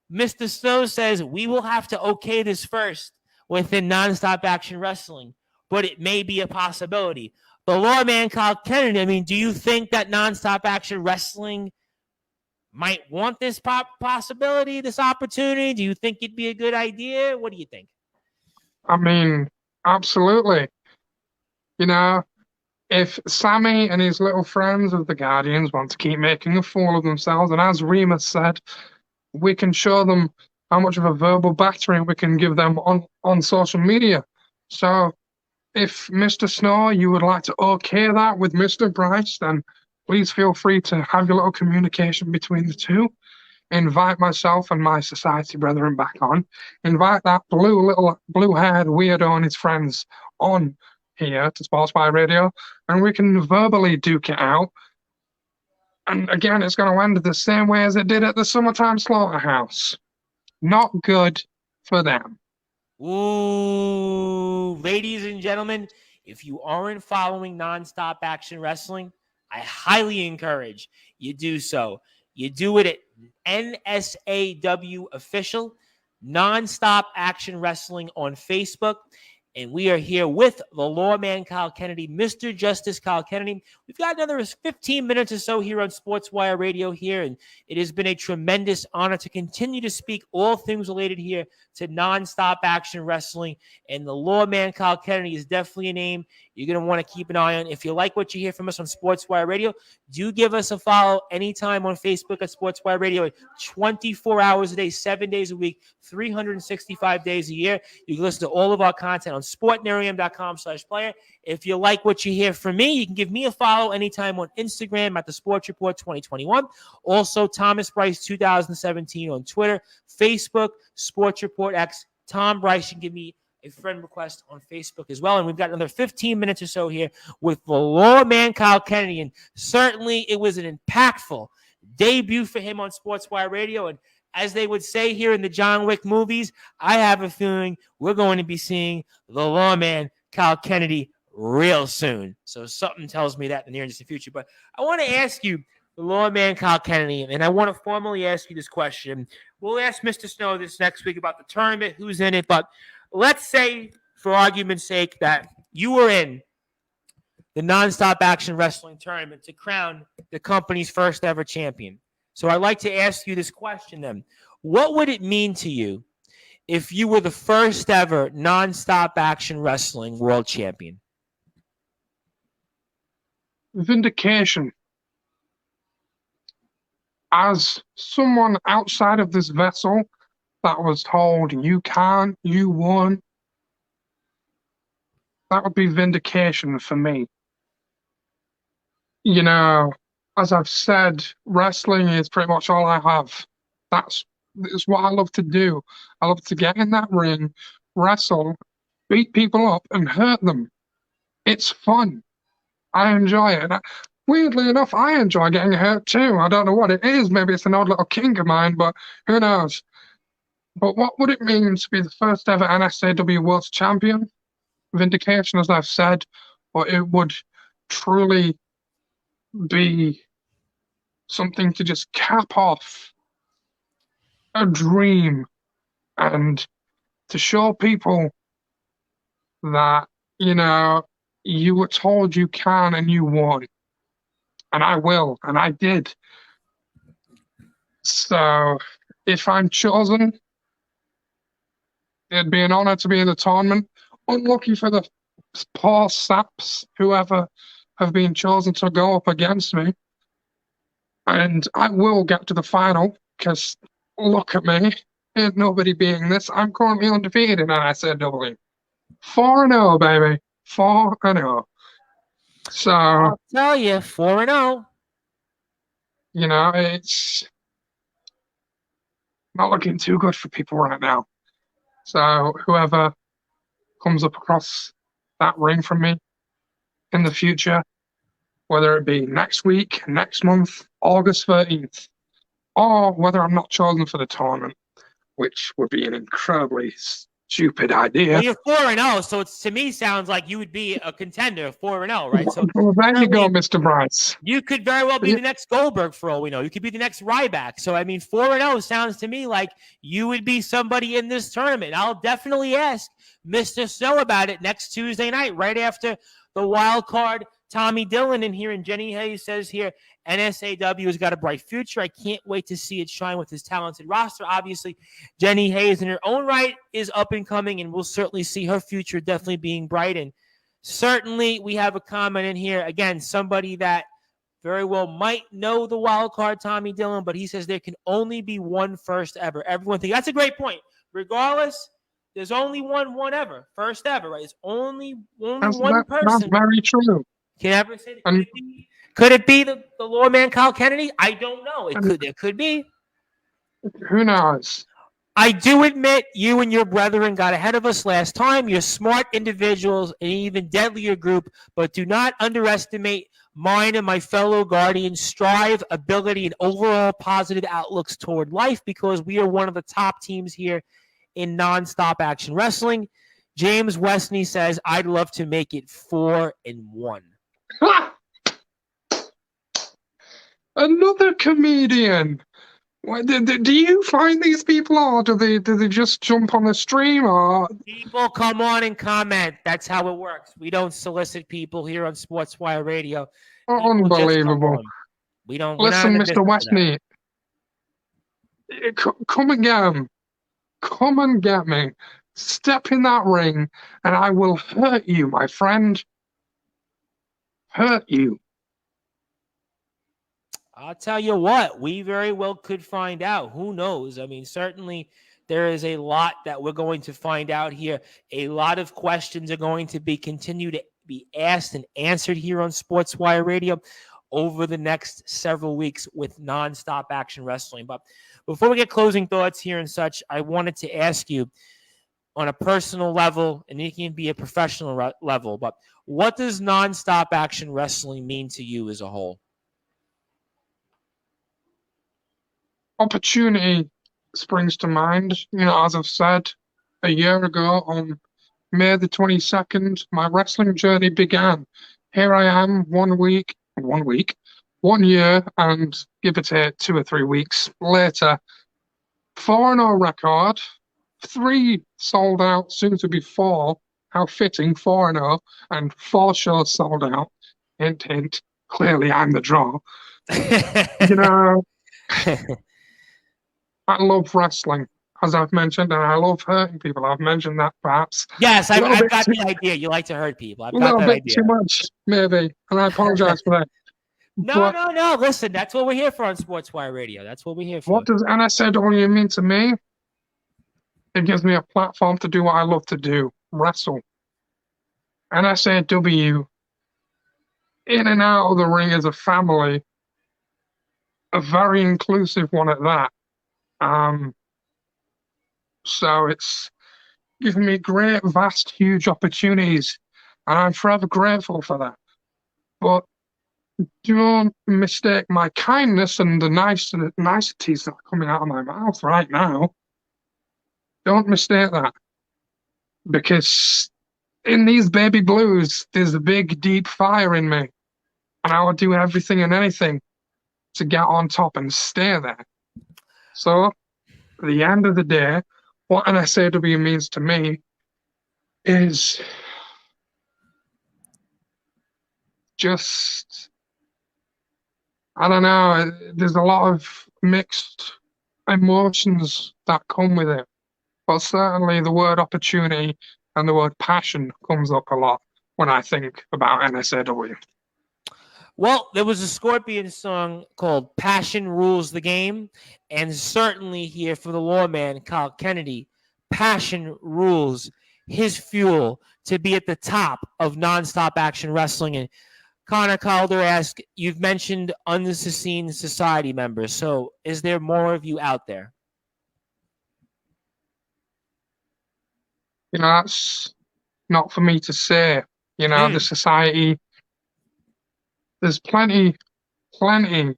Mr. Snow says we will have to okay this first within Nonstop Action Wrestling, but it may be a possibility. The lawman Kyle Kennedy, I mean, do you think that Nonstop Action Wrestling might want this possibility, this opportunity? Do you think it'd be a good idea? What do you think? I mean, absolutely. You know, if Sammy and his little friends of the Guardians want to keep making a fool of themselves, and as Remus said, we can show them how much of a verbal battering we can give them on social media. So if Mr. Snow, you would like to okay that with Mr. Bryce, then please feel free to have your little communication between the two. Invite myself and my society brethren back on. Invite that blue-haired weirdo and his friends on here to Sportswire Radio, and we can verbally duke it out. And again, it's going to end the same way as it did at the Summertime Slaughterhouse. Not good for them. Ooh, ladies and gentlemen, if you aren't following Nonstop Action Wrestling, I highly encourage you do so. You do it at NSAW Official, Nonstop Action Wrestling on Facebook. And we are here with the lawman Kyle Kennedy, Mr. Justice Kyle Kennedy. We've got another 15 minutes or so here on Sportswire Radio here, and it has been a tremendous honor to continue to speak all things related here to Nonstop Action Wrestling. And the lawman Kyle Kennedy is definitely a name you're going to want to keep an eye on. If you like what you hear from us on Sportswire Radio, do give us a follow anytime on Facebook at Sportswire Radio, 24 hours a day, 7 days a week, 365 days a year. You can listen to all of our content on sportnarium.com/player. If you like what you hear from me, you can give me a follow anytime on Instagram at the Sports Report 2021. Also, Thomas Bryce 2017 on Twitter, Facebook, Sports Report X. Tom Bryce, you can give me a friend request on Facebook as well. And we've got another 15 minutes or so here with the lawman Kyle Kennedy. And certainly it was an impactful debut for him on Sportswire Radio. And as they would say here in the John Wick movies, I have a feeling we're going to be seeing the lawman Kyle Kennedy real soon. So something tells me that in the near and distant future. But I want to ask you, the lawman Kyle Kennedy, and I want to formally ask you this question. We'll ask Mr. Snow this next week about the tournament, who's in it. But let's say, for argument's sake, that you were in the Nonstop Action Wrestling Tournament to crown the company's first ever champion. So I'd like to ask you this question then. What would it mean to you if you were the first ever Nonstop Action Wrestling World Champion? Vindication. As someone outside of this vessel that was told, you can't, you won, that would be vindication for me. You know, as I've said, wrestling is pretty much all I have. That's what I love to do. I love to get in that ring, wrestle, beat people up, and hurt them. It's fun. I enjoy it. Weirdly enough, I enjoy getting hurt too. I don't know what it is. Maybe it's an odd little kink of mine, but who knows? But what would it mean to be the first ever NSAW World Champion? Vindication, as I've said, but it would truly be something to just cap off a dream and to show people that, you know, you were told you can and you won. And I will, and I did. So if I'm chosen, it'd be an honor to be in the tournament. Unlucky for the poor saps, whoever have been chosen to go up against me. And I will get to the final, because look at me. Ain't nobody being this. I'm currently undefeated in NSAW. 4-0, baby. 4-0. So, I'll tell you, 4-0. you know, it's not looking too good for people right now. So whoever comes up across that ring from me in the future, whether it be next week, next month, August 13th, or whether I'm not chosen for the tournament, which would be an incredibly stupid idea. Well, you're 4-0, so it's, to me, sounds like you would be a contender, 4-0, right? So well, there you go, Mr. Bryce. you could very well be the next Goldberg, for all we know. You could be the next Ryback. So, I mean, 4-0 sounds to me like you would be somebody in this tournament. I'll definitely ask Mr. Snow about it next Tuesday night, right after the wild card Tommy Dillon in here. And Jenny Hayes says here, NSAW has got a bright future. I can't wait to see it shine with his talented roster. Obviously, Jenny Hayes in her own right is up and coming, and we'll certainly see her future definitely being bright. And certainly we have a comment in here. Again, somebody that very well might know the wild card Tommy Dillon, but he says there can only be one first ever. Everyone thinks that's a great point. Regardless, there's only one ever. First ever, right? It's only one person. That's very true. Can I ever say that? Could it be the lawman Kyle Kennedy? I don't know. It could be. Who knows? I do admit you and your brethren got ahead of us last time. You're smart individuals, an even deadlier group, but do not underestimate mine and my fellow guardians' strive, ability, and overall positive outlooks toward life, because we are one of the top teams here in Nonstop Action Wrestling. James Westney says, I'd love to make it 4-1. Another comedian. Do you find these people, or do they just jump on the stream? Or people come on and comment? That's how it works. We don't solicit people here on Sportswire Radio. Unbelievable. We don't listen, Mr. Westney. Come and get him. Come and get me. Step in that ring, and I will hurt you, my friend. Hurt you. I'll tell you what, we very well could find out. Who knows? I mean, certainly there is a lot that we're going to find out here. A lot of questions are going to be continue to be asked and answered here on Sportswire Radio over the next several weeks with Nonstop Action Wrestling. But before we get closing thoughts here and such, I wanted to ask you on a personal level, and it can be a professional level, but what does Nonstop Action Wrestling mean to you as a whole? Opportunity springs to mind. You know, as I've said, a year ago on May the 22nd, my wrestling journey began. Here I am, 1 year, and give or take 2 or 3 weeks later, 4-0 record, 3 sold out, soon to be 4. How fitting, 4-0, and 4 shows sold out. Hint, hint. Clearly, I'm the draw. You know, I love wrestling, as I've mentioned, and I love hurting people. I've mentioned that perhaps Yes, a little I've bit got too, the idea. You like to hurt people. I've a got little that bit idea. too much, maybe, and I apologize for that. No, But no, no. Listen, that's what we're here for on Sportswire Radio. That's what we're here for. what does NSAW mean to me? It gives me a platform to do what I love to do, wrestle. NSAW, in and out of the ring as a family, a very inclusive one at that. So it's given me great, vast, huge opportunities, and I'm forever grateful for that. But don't mistake my kindness and the niceties that are coming out of my mouth right now. Don't mistake that. Because in these baby blues, there's a big, deep fire in me. And I would do everything and anything to get on top and stay there. So, at the end of the day, what NSAW means to me is just, I don't know, there's a lot of mixed emotions that come with it. But certainly the word opportunity and the word passion comes up a lot when I think about NSAW. Well, there was a Scorpion song called Passion Rules the Game. And certainly here for the lawman, Kyle Kennedy, passion rules his fuel to be at the top of nonstop action wrestling. And Connor Calder asked, you've mentioned Unseen Society members. So is there more of you out there? You know, that's not for me to say. You know, the society, there's plenty, plenty,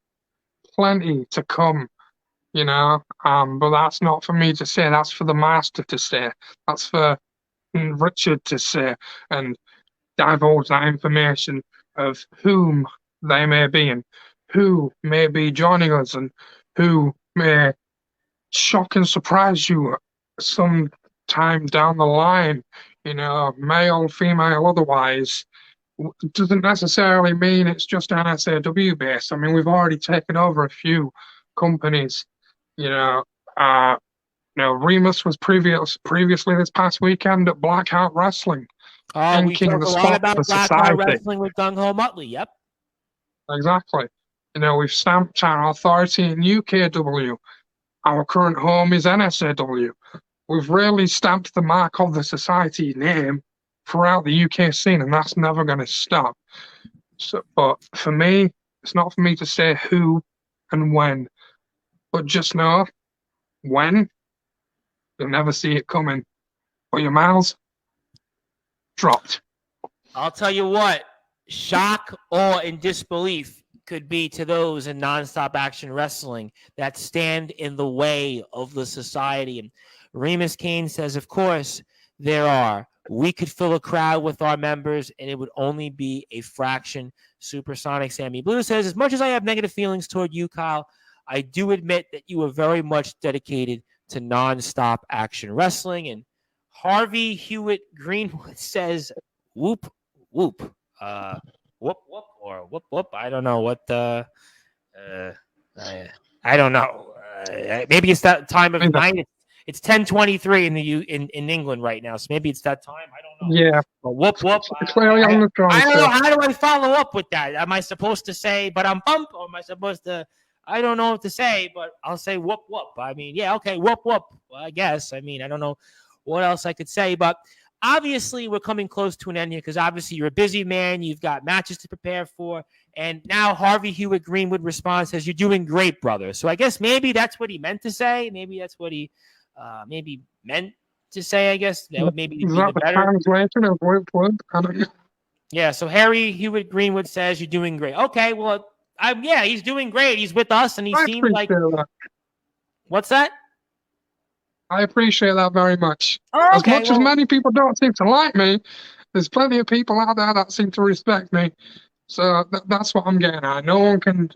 plenty to come, you know, but that's not for me to say. That's for the master to say. That's for Richard to say and divulge that information of whom they may be and who may be joining us and who may shock and surprise you some time down the line, you know, male, female, otherwise. It doesn't necessarily mean it's just NSAW based. I mean, we've already taken over a few companies, you know. Remus was previously this past weekend at Blackout Wrestling, Oh, we inking talk the a lot spot about for Blackout society. Wrestling with Gung Ho Muttley. Yep. Exactly. You know, we've stamped our authority in UKW. Our current home is NSAW. We've really stamped the mark of the society name throughout the UK scene, and that's never going to stop. So, but for me, it's not for me to say who and when, but just know when you'll never see it coming. But your mouths dropped. I'll tell you what, shock, awe, and disbelief could be to those in nonstop action wrestling that stand in the way of the society. And Remus Kane says, of course, there are. We could fill a crowd with our members, and it would only be a fraction. Supersonic Sammy Blue says, as much as I have negative feelings toward you, Kyle, I do admit that you are very much dedicated to nonstop action wrestling. And Harvey Hewitt Greenwood says, whoop, whoop. Whoop, whoop, or whoop, whoop. I don't know what I don't know. Maybe it's that time of night. It's 10:23 in England right now, so maybe it's that time. I don't know. Yeah. But whoop whoop. Clearly on the I don't know. How do I follow up with that? Am I supposed to say, but I'm bump, or am I supposed to? I don't know what to say, but I'll say whoop whoop. I mean, yeah, okay, whoop whoop. Well, I guess. I mean, I don't know what else I could say, but obviously we're coming close to an end here because obviously you're a busy man. You've got matches to prepare for. And now Harvey Hewitt Greenwood responds, says, you're doing great, brother. So I guess maybe that's what he meant to say. Maybe that's what he maybe meant to say, I guess. That would maybe be the better translation of whoop whoop? I don't know. Yeah, so Harry Hewitt Greenwood says you're doing great. Okay, well, yeah, he's doing great. He's with us, and he seems like... That. What's that? I appreciate that very much. Oh, As okay. much as Well, many people don't seem to like me, there's plenty of people out there that seem to respect me. So that's what I'm getting at. No one can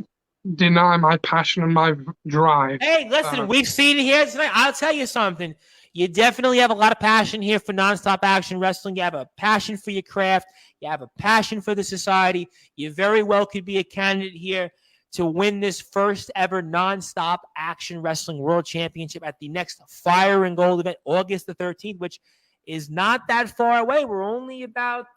deny my passion and my drive. hey, listen, we've seen it here tonight. I'll tell you something. You definitely have a lot of passion here for nonstop action wrestling. You have a passion for your craft. You have a passion for the society. You very well could be a candidate here to win this first ever nonstop action wrestling world championship at the next Fire and Gold event, August the 13th, which is not that far away. We're only about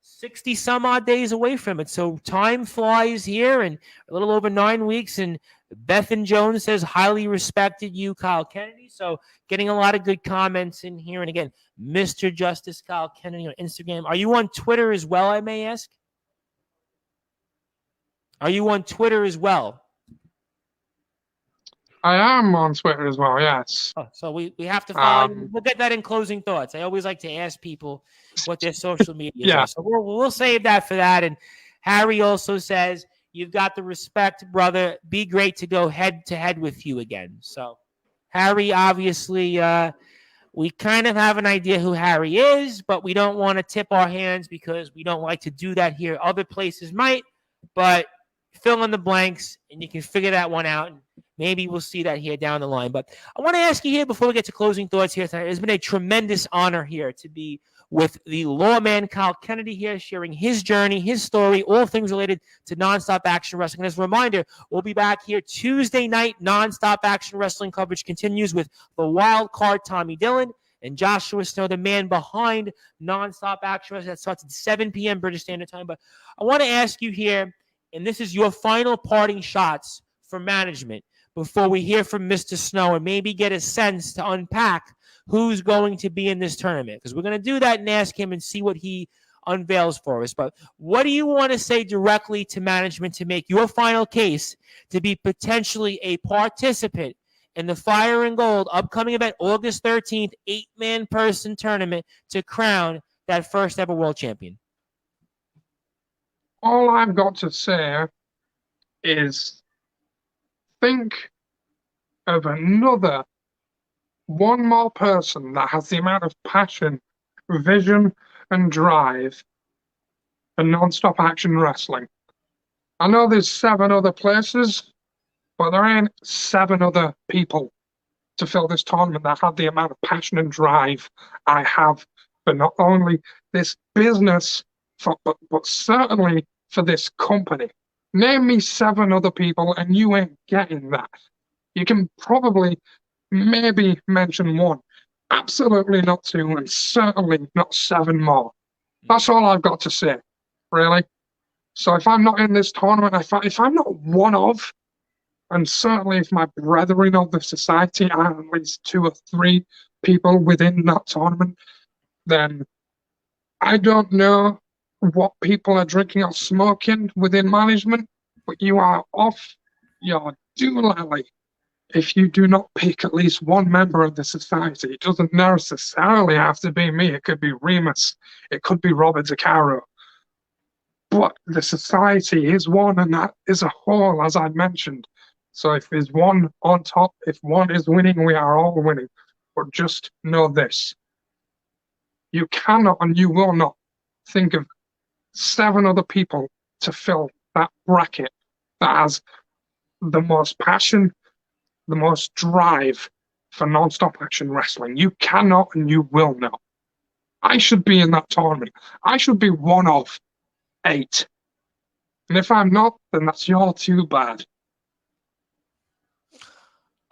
60 some odd days away from it. So time flies here, and a little over 9 weeks. And Bethan Jones says, highly respected you, Kyle Kennedy. So getting a lot of good comments in here. And again, Mr. Justice Kyle Kennedy on Instagram. Are you on Twitter as well, I may ask? Are you on Twitter as well? I am on Twitter as well, yes. Oh, so we have to follow. We'll get that in closing thoughts. I always like to ask people what their social medias are. So we'll save that for that. And Harry also says, you've got the respect, brother. Be great to go head to head with you again. So Harry, obviously, we kind of have an idea who Harry is, but we don't want to tip our hands because we don't like to do that here. Other places might, but fill in the blanks and you can figure that one out. Maybe we'll see that here down the line. But I want to ask you here before we get to closing thoughts here tonight. It's been a tremendous honor here to be with the lawman Kyle Kennedy here, sharing his journey, his story, all things related to nonstop action wrestling. And as a reminder, we'll be back here Tuesday night. Nonstop action wrestling coverage continues with the wild card Tommy Dillon and Joshua Snow, the man behind nonstop action wrestling. That starts at 7 p.m. British Standard Time. But I want to ask you here, and this is your final parting shots for management before we hear from Mr. Snow and maybe get a sense to unpack who's going to be in this tournament. Because we're going to do that and ask him and see what he unveils for us. But what do you want to say directly to management to make your final case to be potentially a participant in the Fire and Gold upcoming event, August 13th, 8-man person tournament to crown that first ever world champion? All I've got to say is think of one more person that has the amount of passion, vision, and drive for non-stop action wrestling. I know there's 7 other places, but there ain't 7 other people to fill this tournament that have the amount of passion and drive I have for not only this business, but certainly for this company. Name me 7 other people and you ain't getting that. You can probably maybe mention 1. Absolutely not 2, and certainly not 7 more. That's all I've got to say, really. So if I'm not in this tournament, if I'm not one of, and certainly if my brethren of the society are at least 2 or 3 people within that tournament, then I don't know what people are drinking or smoking within management, but you are off your doolally if you do not pick at least one member of the society. It doesn't necessarily have to be me. It could be Remus. It could be Robert Zaccaro. But the society is one, and that is a whole, as I mentioned. So if there's one on top, if one is winning, we are all winning. But just know this. You cannot and you will not think of 7 other people to fill that bracket that has the most passion, the most drive for non-stop action wrestling. You cannot and you will not. I should be in that tournament. I should be one of 8. And if I'm not, then that's your too bad.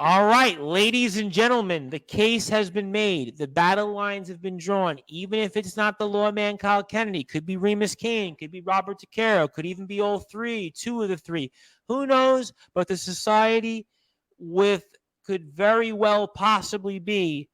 All right, ladies and gentlemen, the case has been made. The battle lines have been drawn. Even if it's not the lawman Kyle Kennedy, could be Remus Kane, could be Robert Taccaro, could even be all 3, 2 of the 3. Who knows? But the society could very well possibly be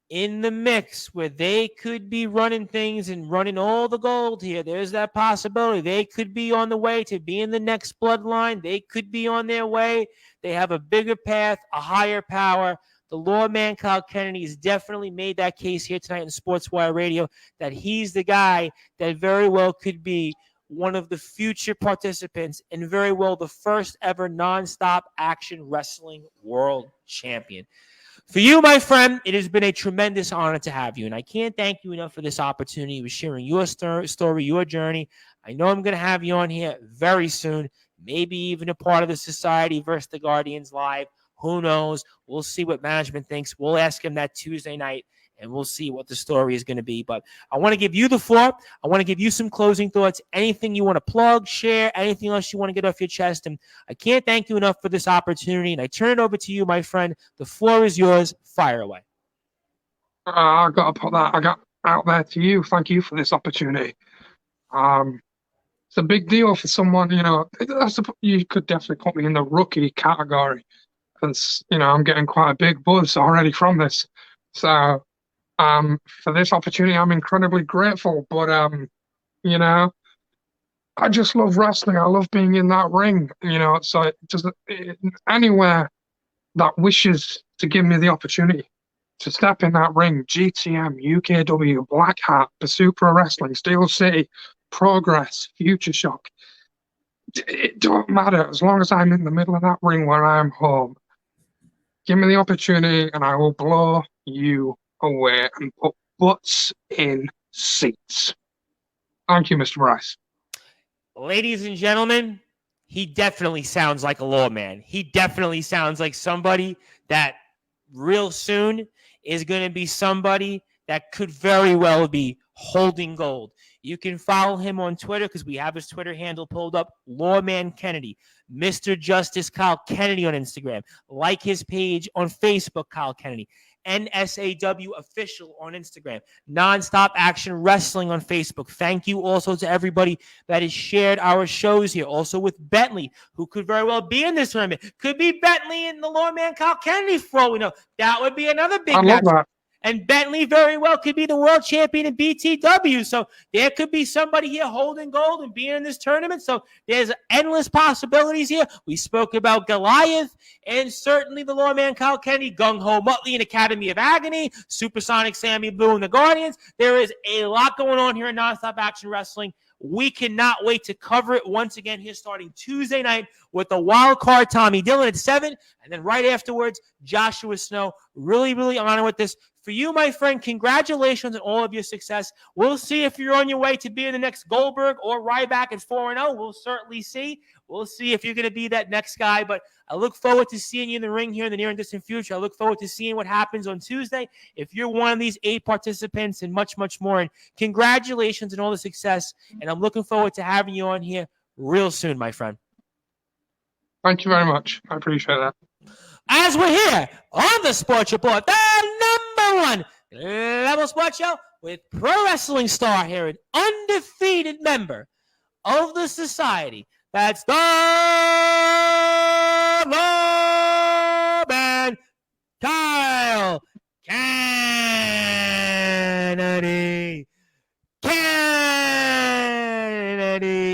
in the mix where they could be running things and running all the gold here. There's that possibility. They could be on the way to being the next bloodline. They could be on their way. They have a bigger path, a higher power. The lawman Kyle Kennedy has definitely made that case here tonight in Sportswire Radio that he's the guy that very well could be one of the future participants and very well the first ever nonstop action wrestling world champion. For you, my friend, it has been a tremendous honor to have you, and I can't thank you enough for this opportunity with sharing your story, your journey. I know I'm going to have you on here very soon, maybe even a part of the Society versus the Guardians live. Who knows? We'll see what management thinks. We'll ask him that Tuesday night, and we'll see what the story is going to be. But I want to give you the floor. I want to give you some closing thoughts, anything you want to plug, share, anything else you want to get off your chest. And I can't thank you enough for this opportunity. And I turn it over to you, my friend. The floor is yours. Fire away. I got to put that I got out there to you. Thank you for this opportunity. It's a big deal for someone, you could definitely put me in the rookie category. Because, I'm getting quite a big buzz already from this. So, for this opportunity, I'm incredibly grateful. But, I just love wrestling. I love being in that ring, so anywhere that wishes to give me the opportunity to step in that ring, GTM, UKW, Black Hat, Pursue Pro Wrestling, Steel City, Progress, Future Shock. It don't matter as long as I'm in the middle of that ring where I'm home. Give me the opportunity and I will blow you away and put butts in seats. Thank you, Mr. Bryce. Ladies and gentlemen, he definitely sounds like a lawman. He definitely sounds like somebody that real soon is going to be somebody that could very well be holding gold. You can follow him on Twitter because we have his Twitter handle pulled up, Lawman Kennedy. Mr. Justice Kyle Kennedy on Instagram. Like his page on Facebook, Kyle Kennedy. NSAW Official on Instagram. Nonstop Action Wrestling on Facebook. Thank you also to everybody that has shared our shows here. Also with Bentley, who could very well be in this tournament. Could be Bentley and the Lawman Kyle Kennedy for all we know. That would be another big match. And Bentley very well could be the world champion in BTW. So there could be somebody here holding gold and being in this tournament. So there's endless possibilities here. We spoke about Goliath and certainly the Lawman Kyle Kennedy, Gung Ho Muttley and Academy of Agony, Supersonic Sammy Blue and the Guardians. There is a lot going on here in Nonstop Action Wrestling. We cannot wait to cover it once again here starting Tuesday night with the wild card Tommy Dillon at 7. And then right afterwards, Joshua Snow. Really, really honored with this. For you, my friend, congratulations on all of your success. We'll see if you're on your way to being the next Goldberg or Ryback at 4-0. We'll certainly see. We'll see if you're going to be that next guy. But I look forward to seeing you in the ring here in the near and distant future. I look forward to seeing what happens on Tuesday. If you're one of these 8 participants and much, much more. And congratulations on all the success. And I'm looking forward to having you on here real soon, my friend. Thank you very much. I appreciate that. As we're here on the Sports Report, the number one level sports show with pro wrestling star here, an undefeated member of the society. That's the Lawman Kyle Kennedy.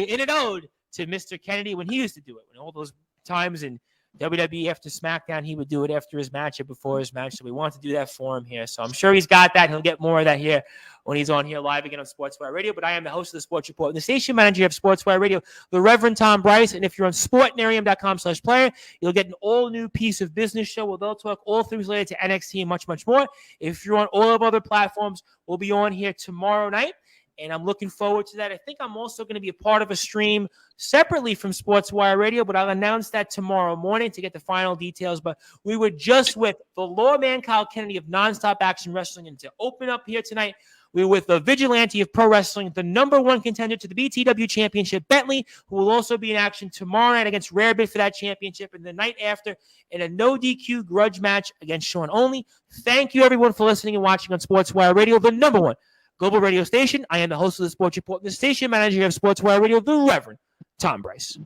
In an ode to Mr. Kennedy when he used to do it, when all those times in WWE after SmackDown, he would do it after his match or before his match. So we want to do that for him here. So I'm sure he's got that. He'll get more of that here when he's on here live again on Sportswire Radio. But I am the host of the Sports Report and the station manager of Sportswire Radio, the Reverend Tom Bryce. And if you're on sportnarium.com/player, you'll get an all new piece of business show where they'll talk all things related to NXT and much, much more. If you're on all of other platforms, we'll be on here tomorrow night. And I'm looking forward to that. I think I'm also going to be a part of a stream separately from Sportswire Radio, but I'll announce that tomorrow morning to get the final details. But we were just with the Lawman Kyle Kennedy of Nonstop Action Wrestling. And to open up here tonight, we were with the Vigilante of Pro Wrestling, the number one contender to the BTW Championship, Bentley, who will also be in action tomorrow night against Rarebit for that championship, and the night after in a no DQ grudge match against Sean Only. Thank you, everyone, for listening and watching on Sportswire Radio, the number one global radio station. I am the host of the Sports Report, the station manager of Sportswire Radio, the Reverend Tom Bryce.